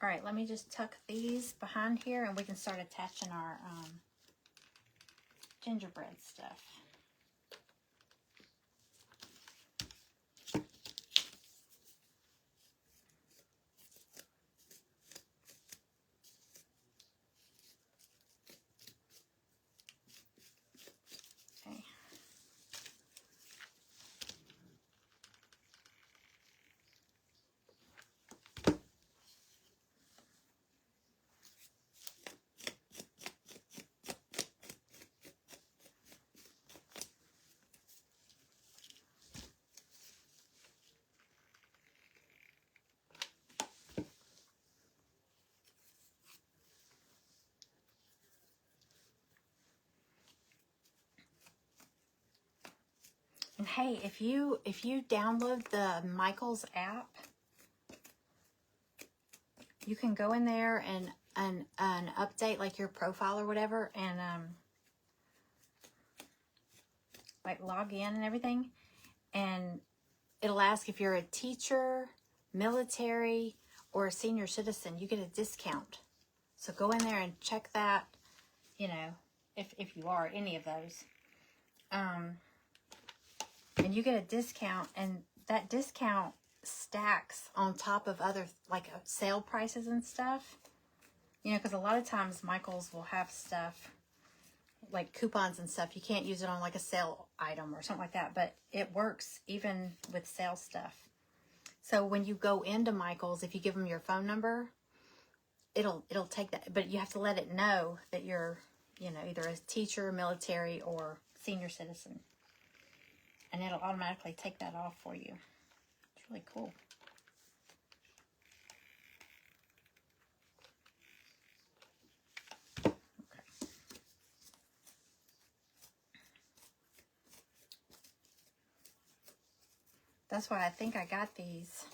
All right, let me just tuck these behind here and we can start attaching our gingerbread stuff. Okay. And hey, if you download the Michael's app, you can go in there and update like your profile or whatever, and like log in and everything, and it'll ask if you're a teacher, military, or a senior citizen. You get a discount. So go in there and check that. You know, if you are any of those. And you get a discount, and that discount stacks on top of other, like, sale prices and stuff. You know, because a lot of times Michael's will have stuff, like coupons and stuff. You can't use it on, like, a sale item or something like that, but it works even with sale stuff. So when you go into Michael's, if you give them your phone number, it'll take that, but you have to let it know that you're, you know, either a teacher, military, or senior citizen. And it'll automatically take that off for you. It's really cool. Okay. That's why I think I got these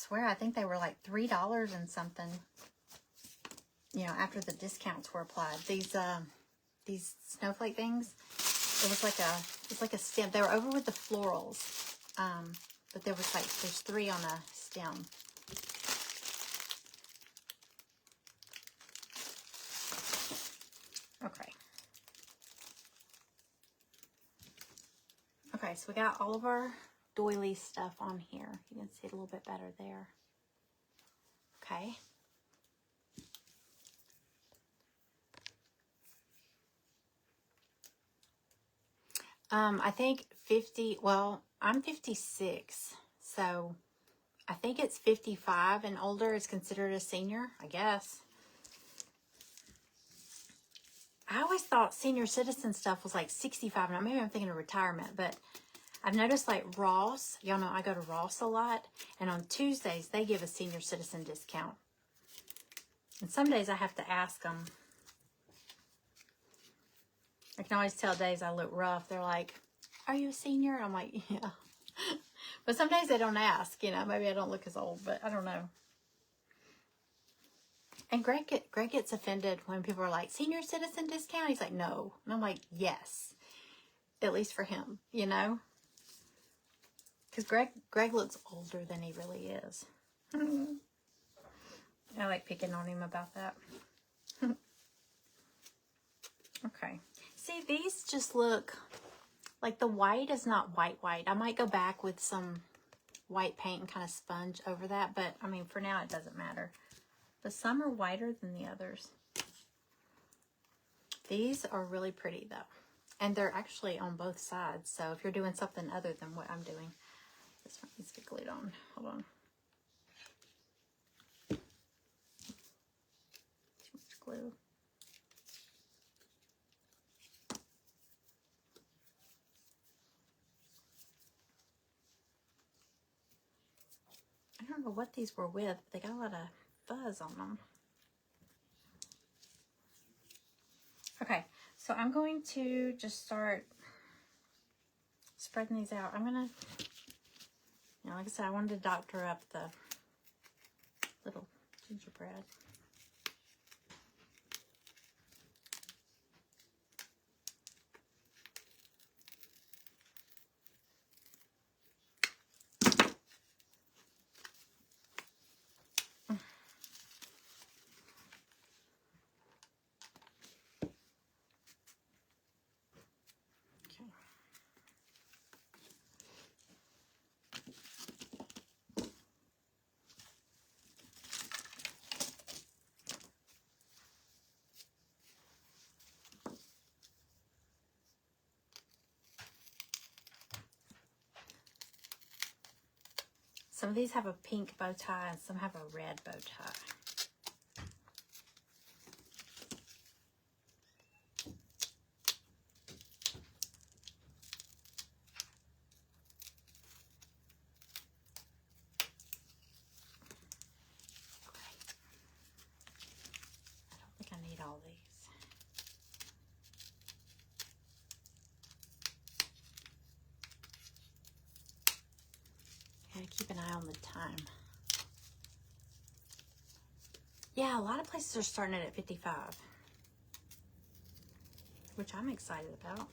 swear, I think they were like $3 and something, you know, after the discounts were applied. These snowflake things, it was like a stem. They were over with the florals, but there was like, there's 3 on a stem. Okay. Okay, so we got all of our doily stuff on here. You can see it a little bit better there. Okay. I think 50, well, I'm 56, so I think it's 55 and older is considered a senior, I guess. I always thought senior citizen stuff was like 65. Now, maybe I'm thinking of retirement, but I've noticed like Ross, y'all know I go to Ross a lot, and on Tuesdays, they give a senior citizen discount. And some days I have to ask them. I can always tell days I look rough. They're like, are you a senior? And I'm like, yeah. But some days they don't ask, you know. Maybe I don't look as old, but I don't know. And Greg gets offended when people are like, senior citizen discount? He's like, no. And I'm like, yes. At least for him, you know. Because Greg looks older than he really is. I like picking on him about that. Okay. See, these just look like the white is not white. I might go back with some white paint and kind of sponge over that. But, I mean, for now, it doesn't matter. But some are whiter than the others. These are really pretty, though. And they're actually on both sides. So, if you're doing something other than what I'm doing. This one needs to be glued on. Hold on. Too much glue. I don't know what these were with, but they got a lot of fuzz on them. Okay, so I'm going to just start spreading these out. I'm going to, you know, like I said, I wanted to doctor up the little gingerbread. Some of these have a pink bow tie and some have a red bow tie. I don't think I need all these. Gotta keep an eye on the time. Yeah, a lot of places are starting it at 55, which I'm excited about.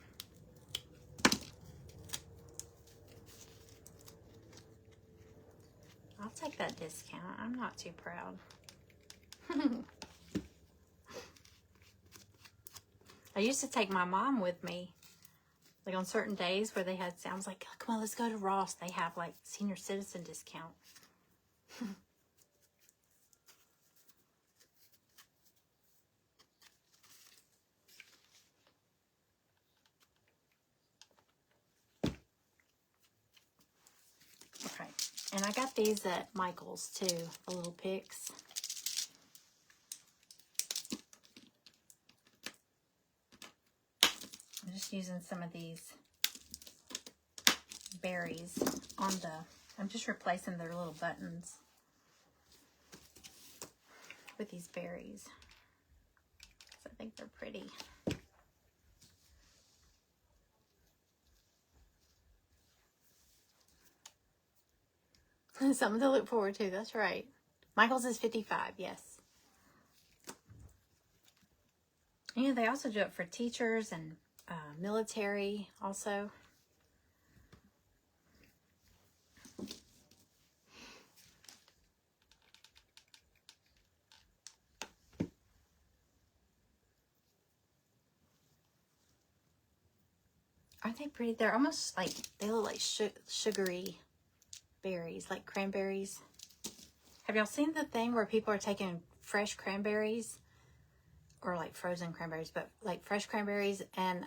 I'll take that discount. I'm not too proud. I used to take my mom with me, like on certain days where they had, I was like, come on, let's go to Ross. They have like senior citizen discount. Okay, and I got these at Michael's too, the little picks. I'm just using some of these berries on the, I'm just replacing their little buttons with these berries. So I think they're pretty. Something to look forward to. That's right. Michael's is 55. Yes. Yeah, they also do it for teachers and military also. Aren't they pretty? They're almost like, they look like sugary berries, like cranberries. Have y'all seen the thing where people are taking fresh cranberries, or like frozen cranberries, but like fresh cranberries, and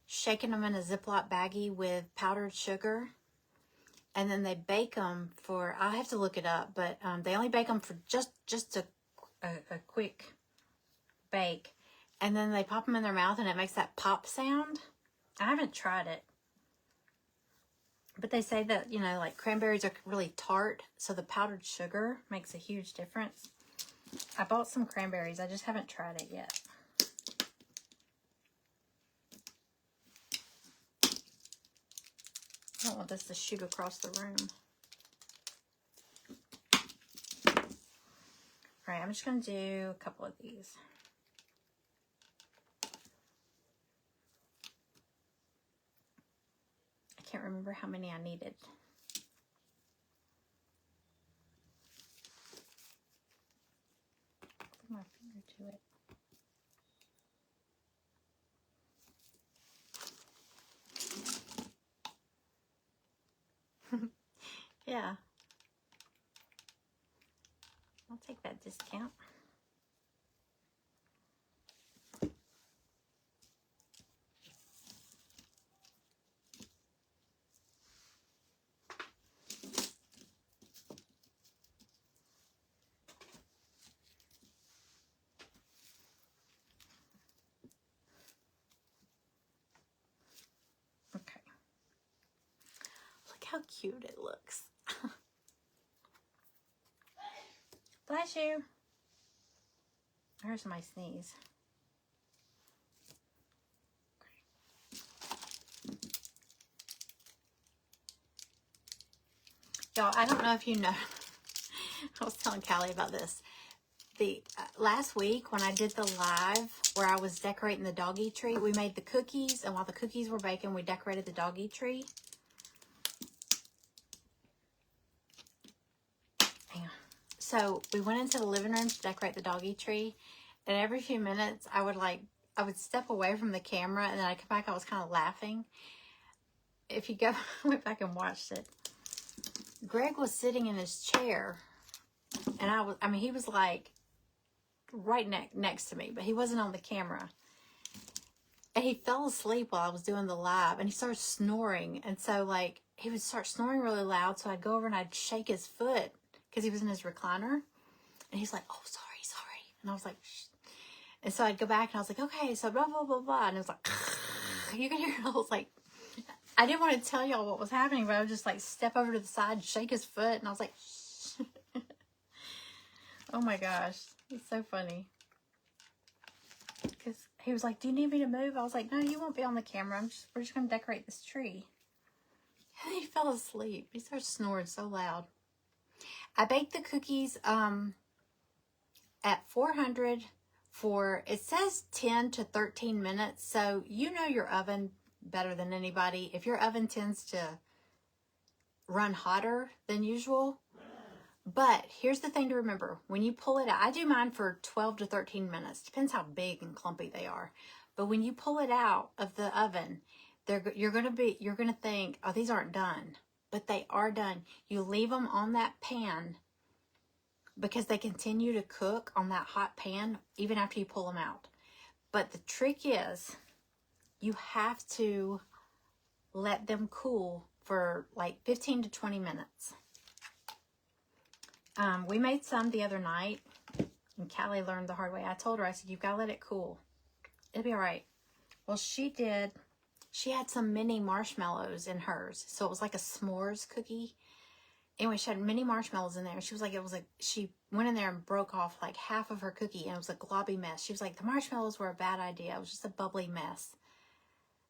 shaking them in a Ziploc baggie with powdered sugar, and then they bake them for, I have to look it up, but they only bake them for just a quick bake, and then they pop them in their mouth and it makes that pop sound. I haven't tried it, but they say that, you know, like cranberries are really tart, so the powdered sugar makes a huge difference. I bought some cranberries. I just haven't tried it yet. I don't want this to shoot across the room. All right, I'm just going to do a couple of these. I can't remember how many I needed. Put my finger to it. Yeah. I'll take that discount. Okay. Look how cute it looks. Bless you. There's my sneeze. Y'all, I don't know if you know. I was telling Callie about this. The last week when I did the live where I was decorating the doggy tree, we made the cookies, and while the cookies were baking, we decorated the doggy tree. So we went into the living room to decorate the doggy tree, and every few minutes I would step away from the camera, and then I'd come back. I was kind of laughing. If you go went back and watched it, Greg was sitting in his chair, and he was like right next to me, but he wasn't on the camera. And he fell asleep while I was doing the live, and he started snoring. And so like he would start snoring really loud, so I'd go over and I'd shake his foot because he was in his recliner, and he's like, "Oh, sorry." And I was like, shh. And so I'd go back and I was like, "Okay, so blah, blah, blah, blah." And it was like, you can hear, I was like, I didn't want to tell y'all what was happening, but I would just like step over to the side and shake his foot. And I was like, shh. Oh my gosh. It's so funny. Because he was like, "Do you need me to move?" I was like, "No, you won't be on the camera. We're just going to decorate this tree." And he fell asleep. He started snoring so loud. I baked the cookies at 400 for, it says 10 to 13 minutes. So you know your oven better than anybody. If your oven tends to run hotter than usual. But here's the thing to remember. When you pull it out, I do mine for 12 to 13 minutes. Depends how big and clumpy they are. But when you pull it out of the oven, you're going to think, "Oh, these aren't done." But they are done. You leave them on that pan because they continue to cook on that hot pan even after you pull them out. But the trick is you have to let them cool for like 15 to 20 minutes. We made some the other night, and Callie learned the hard way. I told her, I said, "You've got to let it cool. It'll be all right." Well, she did. She had some mini marshmallows in hers. So it was like a s'mores cookie. Anyway, she had mini marshmallows in there. She was like, she went in there and broke off like half of her cookie, and it was a globby mess. She was like, "The marshmallows were a bad idea. It was just a bubbly mess."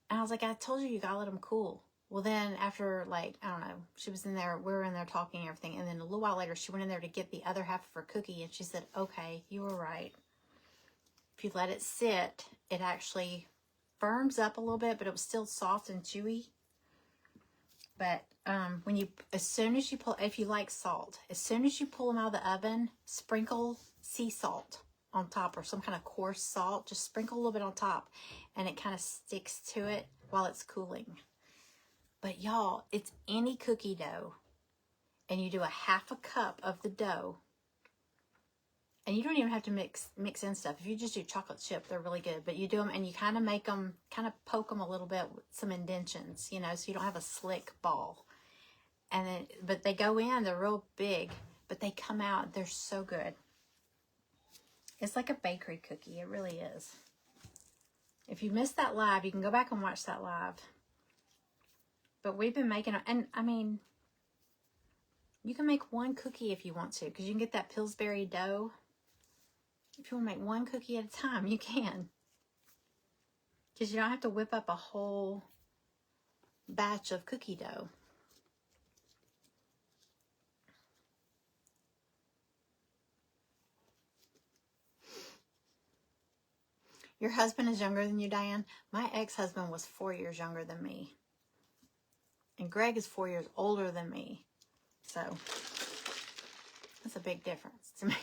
And I was like, "I told you got to let them cool." Well, then after, like, I don't know, she was in there, we were in there talking and everything. And then a little while later, she went in there to get the other half of her cookie. And she said, okay, you were right. If you let it sit, it actually firms up a little bit, but it was still soft and chewy. But as soon as you pull, if you like salt, as soon as you pull them out of the oven, sprinkle sea salt on top, or some kind of coarse salt. Just sprinkle a little bit on top, and it kind of sticks to it while it's cooling. But y'all, it's any cookie dough, and you do a half a cup of the dough, and you don't even have to mix in stuff. If you just do chocolate chip, they're really good. But you do them, and you kind of make them, kind of poke them a little bit with some indentions, you know, so you don't have a slick ball. And then, but they go in, they're real big, but they come out, they're so good. It's like a bakery cookie. It really is. If you missed that live, you can go back and watch that live. But we've been making, and I mean, you can make one cookie if you want to, because you can get that Pillsbury dough. If you want to make one cookie at a time, you can. Because you don't have to whip up a whole batch of cookie dough. Your husband is younger than you, Diane? My ex-husband was 4 years younger than me. And Greg is 4 years older than me. So, that's a big difference to me.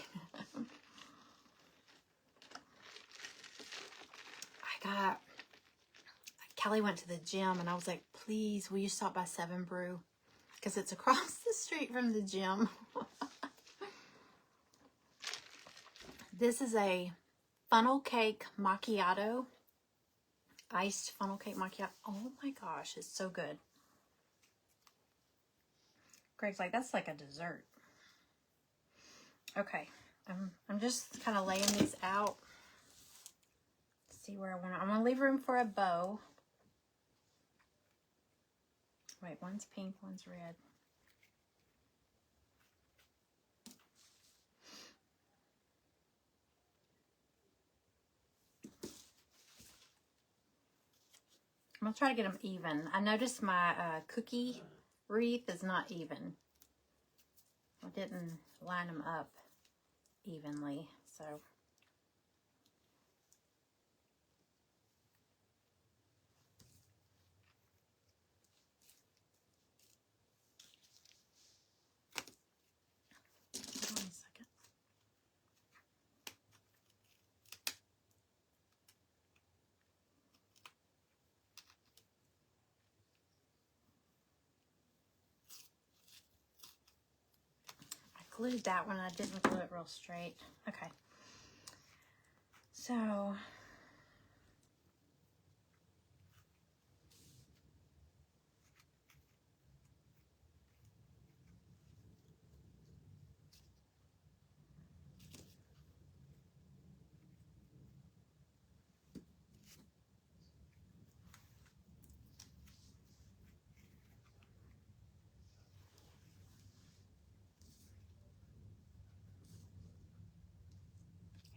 Kelly went to the gym, and I was like, please, will you stop by 7 Brew? Because it's across the street from the gym. This is a funnel cake macchiato. Iced funnel cake macchiato. Oh my gosh, it's so good. Greg's like, that's like a dessert. Okay, I'm just kind of laying these out. See where I want to. I'm gonna leave room for a bow. Wait, one's pink, one's red. I'm gonna try to get them even. I noticed my cookie wreath is not even. I didn't line them up evenly, so. Hold on a second. I glued that one. I didn't glue it real straight. Okay. So.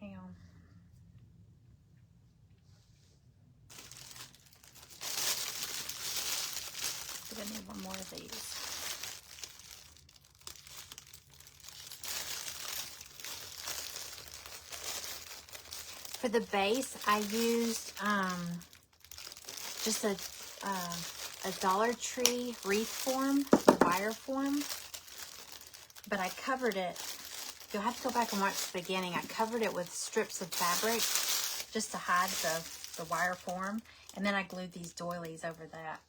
Hang on. I think I need one more of these. For the base, I used just a Dollar Tree wreath form, wire form, but I covered it. You'll have to go back and watch the beginning. I covered it with strips of fabric just to hide the wire form, and then I glued these doilies over that.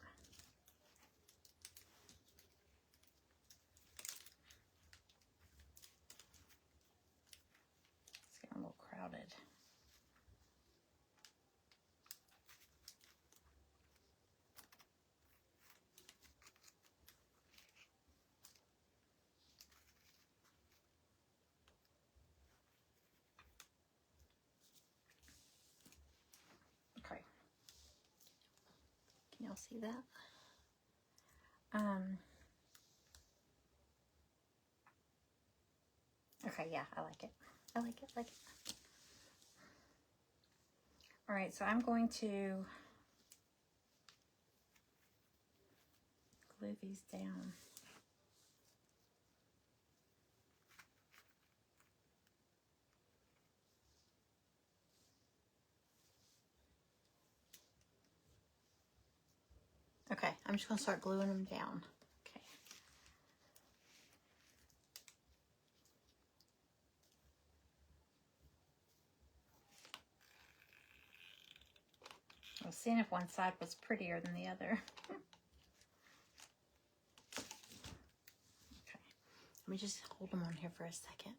It's getting a little crowded. Okay. Can y'all see that? Okay, yeah, I like it. I like it, like it. All right, so I'm going to glue these down. Okay, I'm just going to start gluing them down. Okay. I was seeing if one side was prettier than the other. Okay, let me just hold them on here for a second.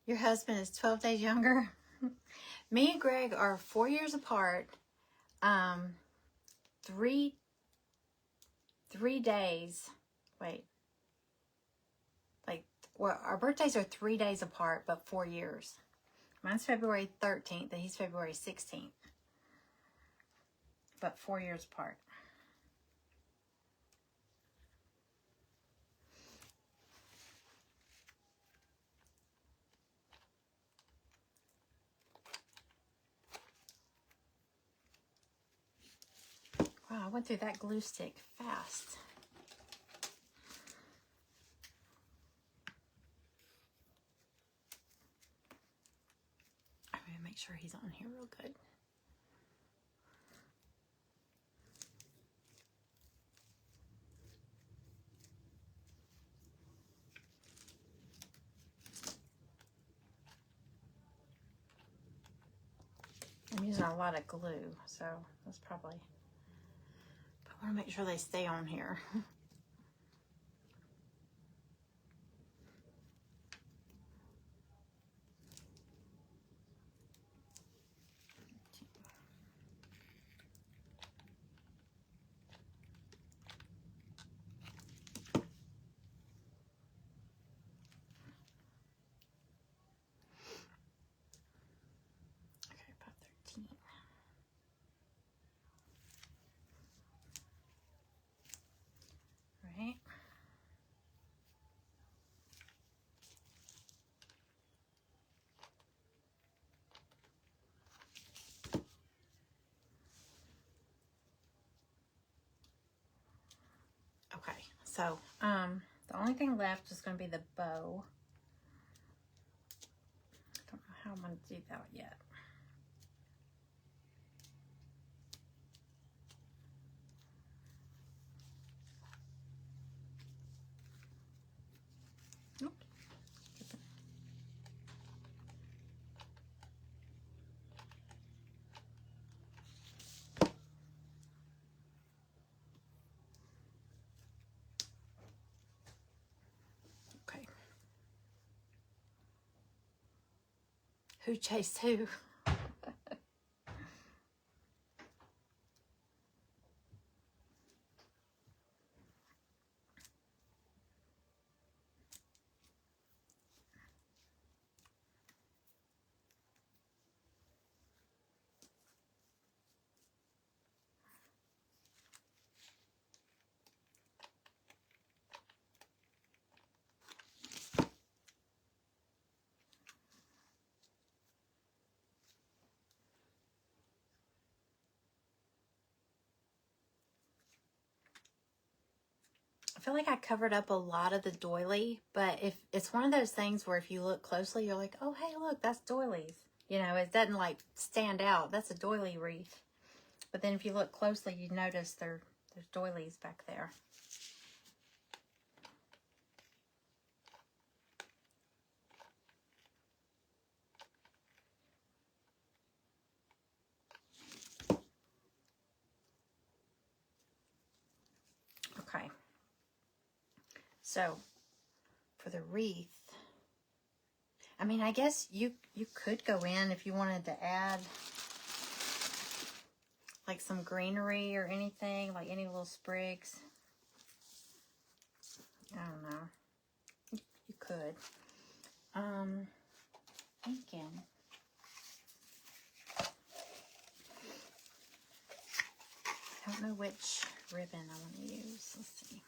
Your husband is 12 days younger. Me and Greg are 4 years apart. 3 days. Wait. Well, our birthdays are 3 days apart, but 4 years. Mine's February 13th, and he's February 16th. But 4 years apart. Wow, I went through that glue stick fast. I'm going to make sure he's on here real good. I'm using a lot of glue, so that's probably... But I want to make sure they stay on here. Okay, about 13. Right. Okay, so the only thing left is going to be the bow. I don't know how I'm going to do that yet. Oops. Okay. Who chased who? I feel like I covered up a lot of the doily, but if it's one of those things where if you look closely, you're like, oh, hey, look, that's doilies. You know, it doesn't like stand out. That's a doily wreath. But then if you look closely, you notice there's doilies back there. Okay. So for the wreath, I mean, I guess you could go in if you wanted to add like some greenery or anything, like any little sprigs. I don't know. You could. Thinking. I don't know which ribbon I want to use. Let's see.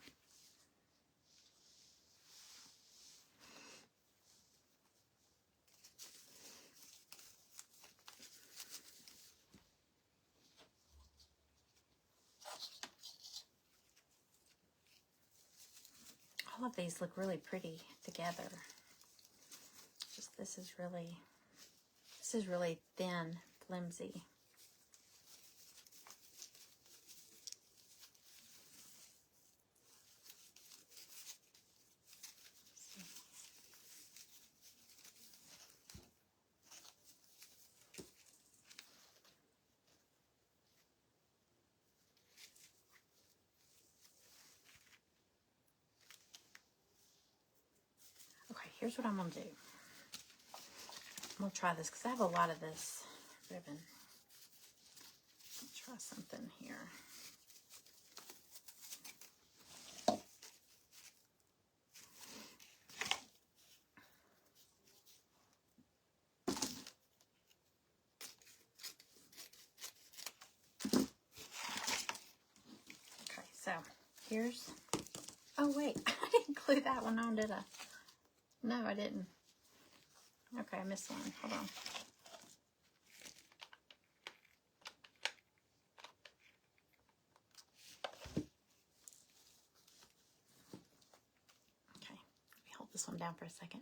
All of these look really pretty together. Just this is really thin, flimsy. Okay, here's what I'm gonna do. I'm gonna try this because I have a lot of this ribbon. Try something here. Okay, so here's, oh wait, I didn't glue that one on, did I? No, I didn't. Okay, I missed one. Hold on. Okay, let me hold this one down for a second.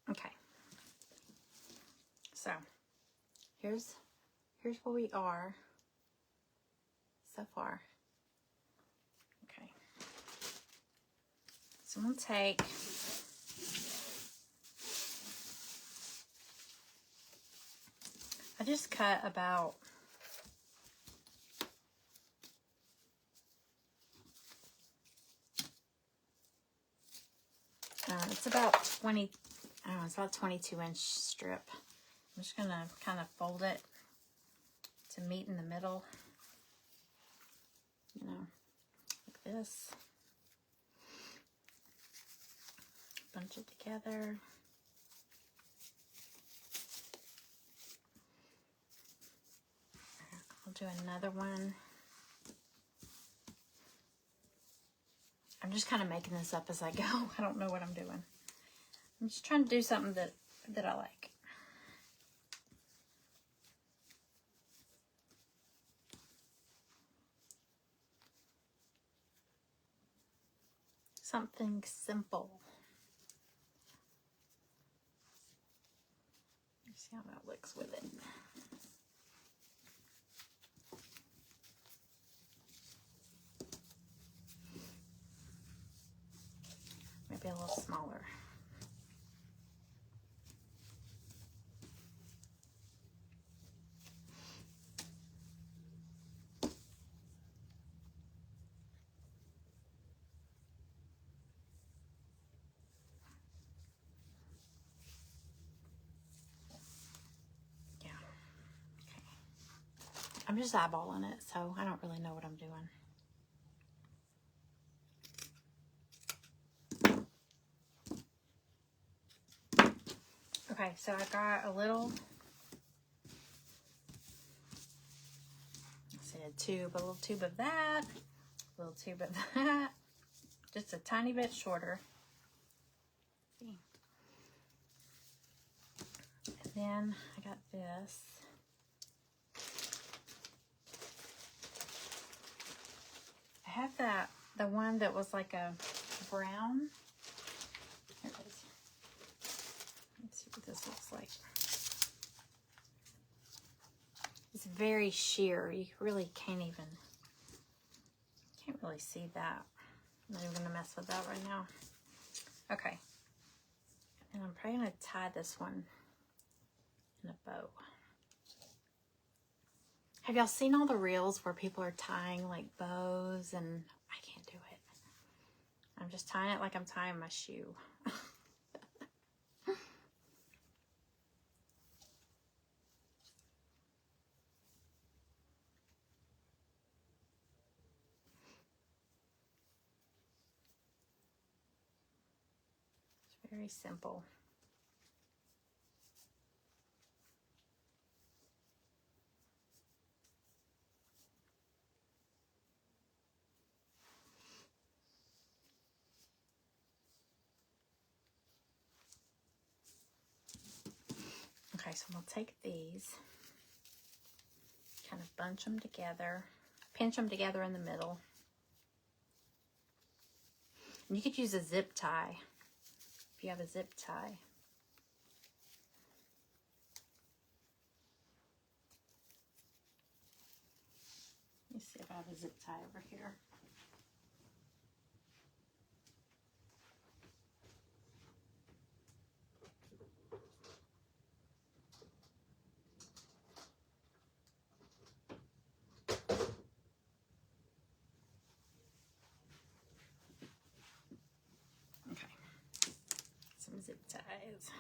Okay. So, here's where we are so far. Okay. So I'm going to take I just cut about it's about 20, I don't know, it's about 22-inch strip. I'm just going to kind of fold it to meet in the middle, you know, like this. Bunch it together. I'll do another one. I'm just kind of making this up as I go. I don't know what I'm doing. I'm just trying to do something that I like. Something simple. Let's see how that looks with it. Maybe a little smaller. Yeah. Okay. I'm just eyeballing it, so I don't really know what I'm doing. Okay, so I got a little, let's see, a little tube of that, a little tube of that, just a tiny bit shorter. See. And then I got this. I have the one that was like a brown. Here it is. Let's see what this looks like. It's very sheer. You really can't really see that. I'm not even gonna mess with that right now. Okay. And I'm probably gonna tie this one in a bow. Have y'all seen all the reels where people are tying like bows, and I can't do it. I'm just tying it like I'm tying my shoe. It's very simple. Okay, so I'm going to take these, kind of bunch them together. pinch them together in the middle. And you could use a zip tie if you have a zip tie. Let me see if I have a zip tie over here. Okay, some zip ties.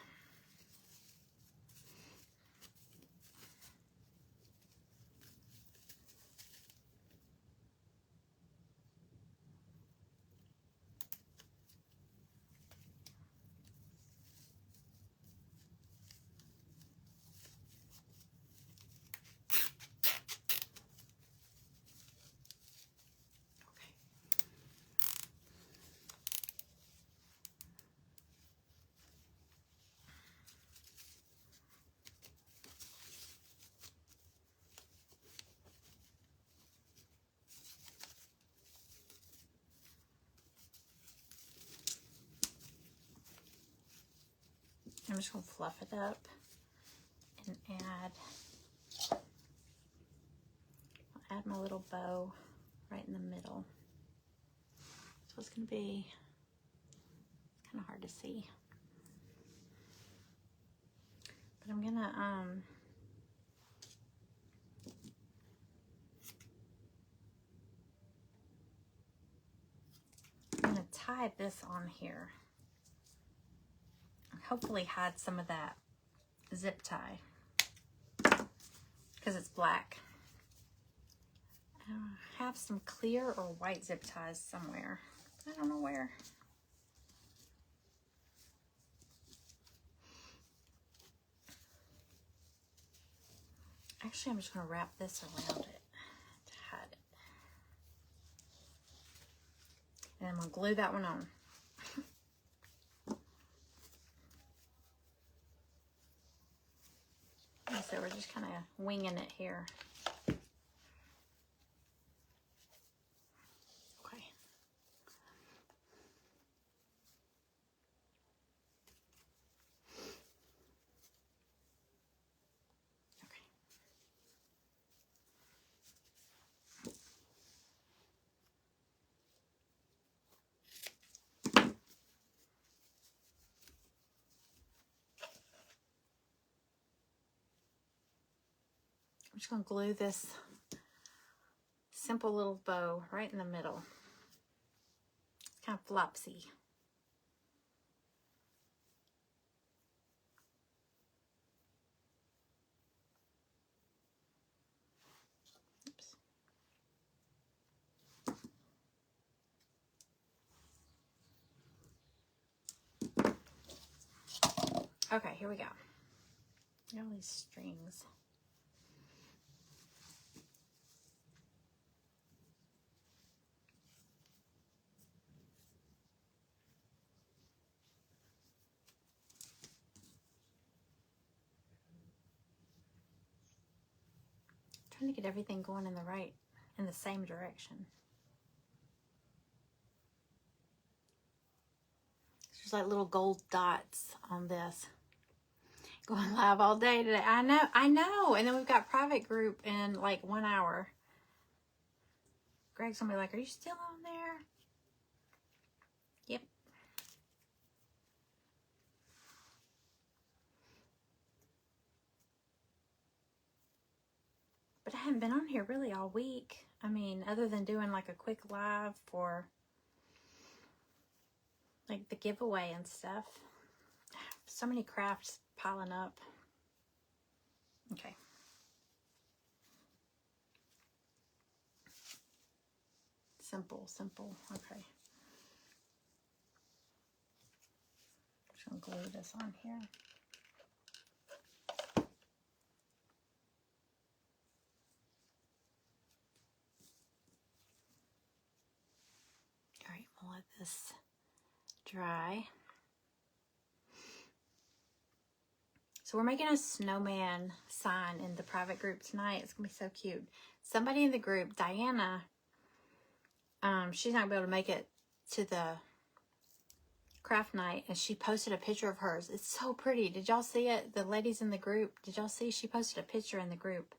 I'm just going to fluff it up and add my little bow right in the middle. So it's going to be kind of hard to see. But I'm going to tie this on here. Hopefully hide some of that zip tie because it's black. I have some clear or white zip ties somewhere. I don't know where. Actually, I'm just going to wrap this around it to hide it. And I'm going to glue that one on. So we're just kind of winging it here. Okay. Okay. I'm just going to glue this simple little bow right in the middle. It's kind of flopsy. Oops. Okay, here we go. All these strings. Trying to get everything going in the same direction. There's like little gold dots on this. Going live all day today. I know. And then we've got private group in like 1 hour. Greg's gonna be like, are you still on there? Yep. But I haven't been on here really all week. I mean, other than doing like a quick live for like the giveaway and stuff. So many crafts piling up. Okay. Simple. Okay. Just gonna glue this on here. All right, we'll let this dry. So we're making a snowman sign in the private group tonight. It's going to be so cute. Somebody in the group, Diana, she's not going to be able to make it to the craft night, and she posted a picture of hers. It's so pretty. Did y'all see it? The ladies in the group, did y'all see? She posted a picture in the group.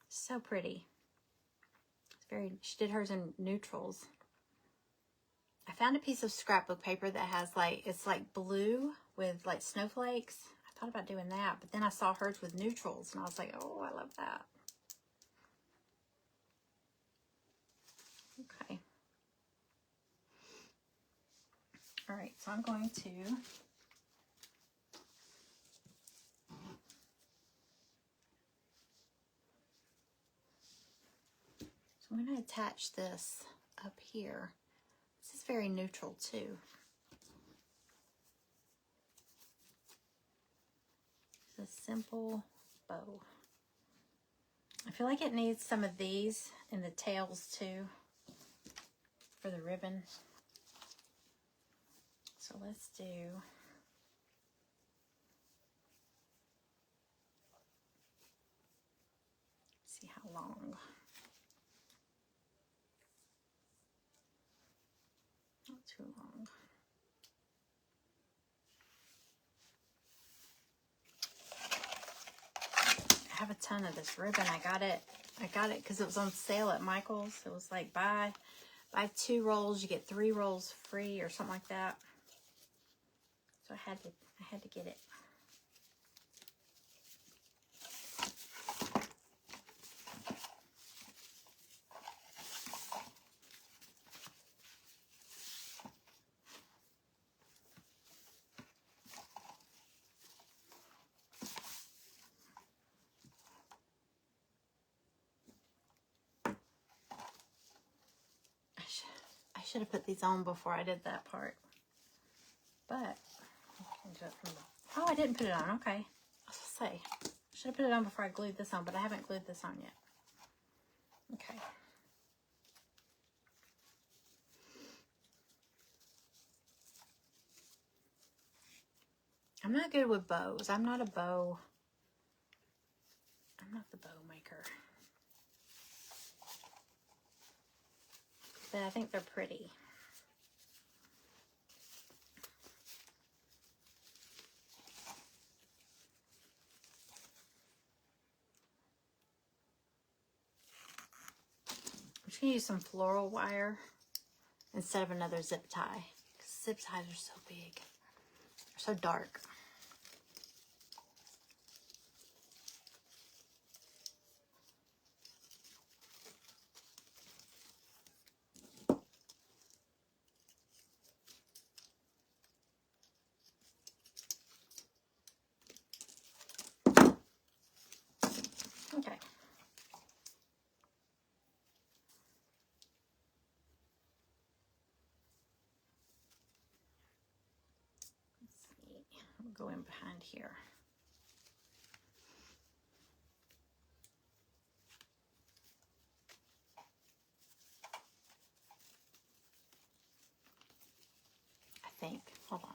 So pretty. She did hers in neutrals. I found a piece of scrapbook paper that has like, it's like blue with like snowflakes. I thought about doing that, but then I saw hers with neutrals and I was like, oh, I love that. Okay. All right, so I'm going to I'm going to attach this up here. This is very neutral too. It's a simple bow. I feel like it needs some of these in the tails too for the ribbon. So let's do, see how long. Not too long. I have a ton of this ribbon. I got it because it was on sale at Michael's. It was like buy 2 rolls, you get 3 rolls free or something like that. So I had to get it. I should have put these on before I did that part. But oh, I didn't put it on. Okay. I was gonna say, I should have put it on before I glued this on, but I haven't glued this on yet. Okay. I'm not good with bows. I'm not the bow maker. But I think they're pretty. I'm just going to use some floral wire instead of another zip tie. Because zip ties are so big. They're so dark. Okay. Go in behind here. I think. Hold on.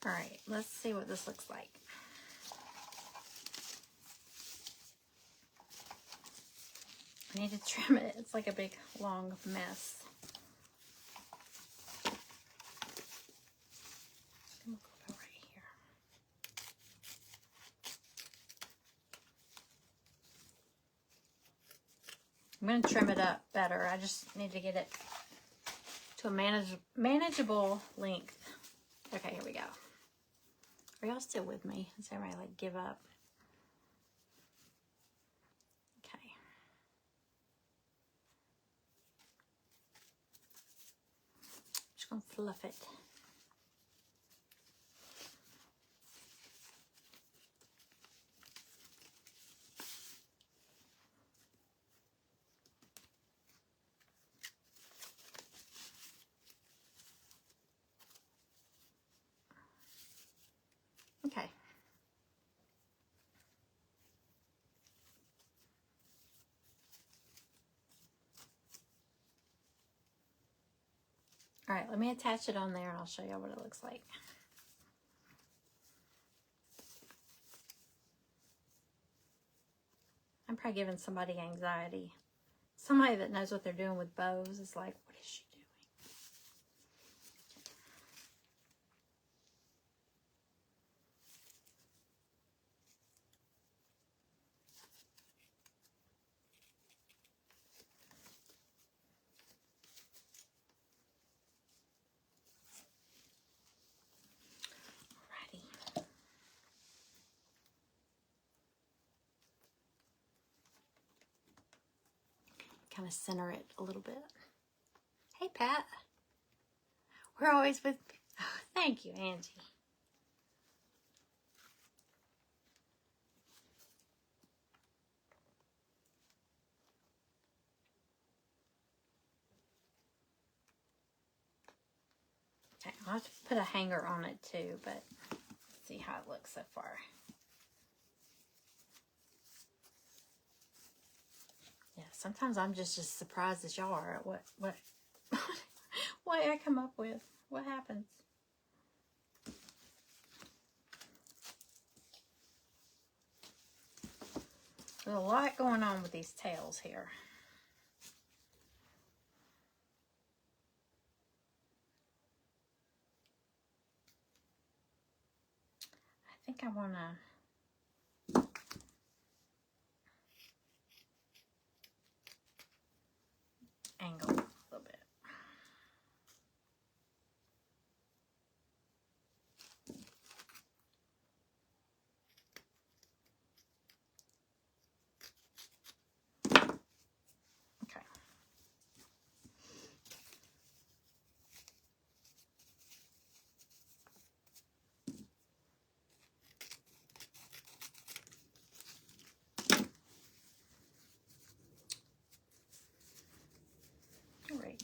All right, let's see what this looks like. I need to trim it. It's like a big, long mess. I'm gonna go right here. I'm going to trim it up better. I just need to get it to a manageable length. Okay, here we go. Are y'all still with me? Does everybody like give up? Okay. Just going to fluff it. Okay. All right, let me attach it on there and I'll show you what it looks like. I'm probably giving somebody anxiety. Somebody that knows what they're doing with bows is like, what is she doing? Alrighty. Kind of center it a little bit. Hey, Pat. We're always with... Oh, thank you, Angie. Okay, I'll have to put a hanger on it too, but let's see how it looks so far. Yeah, sometimes I'm just as surprised as y'all are at what what I come up with. What happens? There's a lot going on with these tails here. I think I want to angle a little bit. Okay. All right.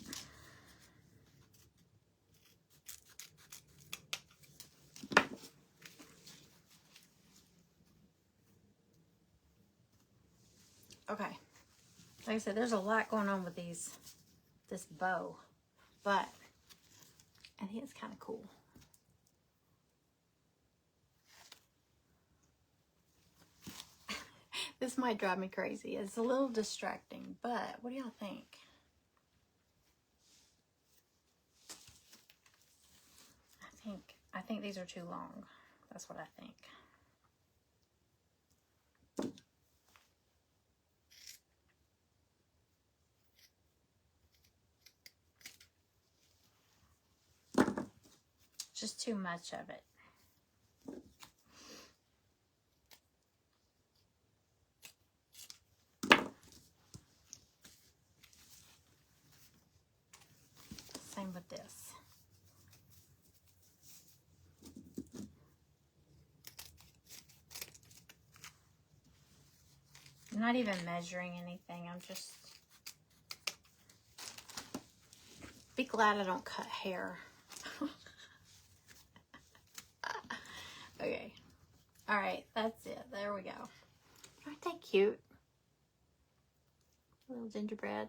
Okay. Like I said, there's a lot going on with this bow, but I think it's kind of cool. This might drive me crazy. It's a little distracting, but what do y'all think? I think these are too long. That's what I think. Just too much of it. Same with this. I'm not even measuring anything. I'm just... Be glad I don't cut hair. Okay. All right, that's it. There we go. Aren't they cute? Little gingerbread.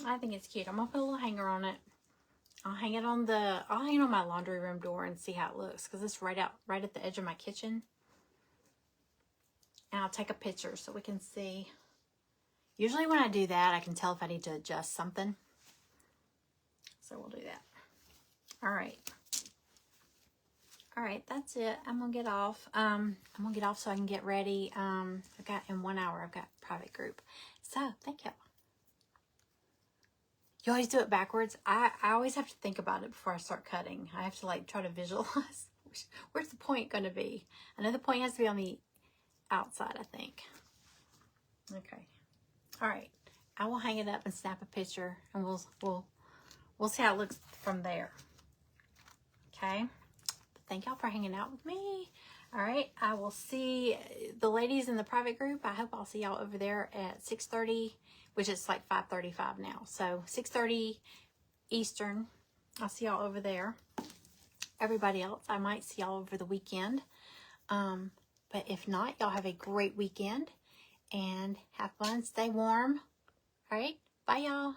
I think it's cute. I'm gonna put a little hanger on it. I'll hang it on my laundry room door and see how it looks, because it's right at the edge of my kitchen. And I'll take a picture so we can see. Usually when I do that, I can tell if I need to adjust something. So we'll do that. All right. All right, that's it. I'm gonna get off. I'm gonna get off so I can get ready. In 1 hour, I've got private group. So thank you. You always do it backwards. I always have to think about it before I start cutting. I have to like try to visualize. Where's the point going to be? I know the point has to be on the outside, I think. Okay. All right. I will hang it up and snap a picture, and we'll see how it looks from there. Okay. Thank y'all for hanging out with me. All right. I will see the ladies in the private group. I hope I'll see y'all over there at 6:30, which is like 5:35 now. So 6:30 Eastern. I'll see y'all over there. Everybody else, I might see y'all over the weekend. But if not, y'all have a great weekend and have fun. Stay warm. All right. Bye, y'all.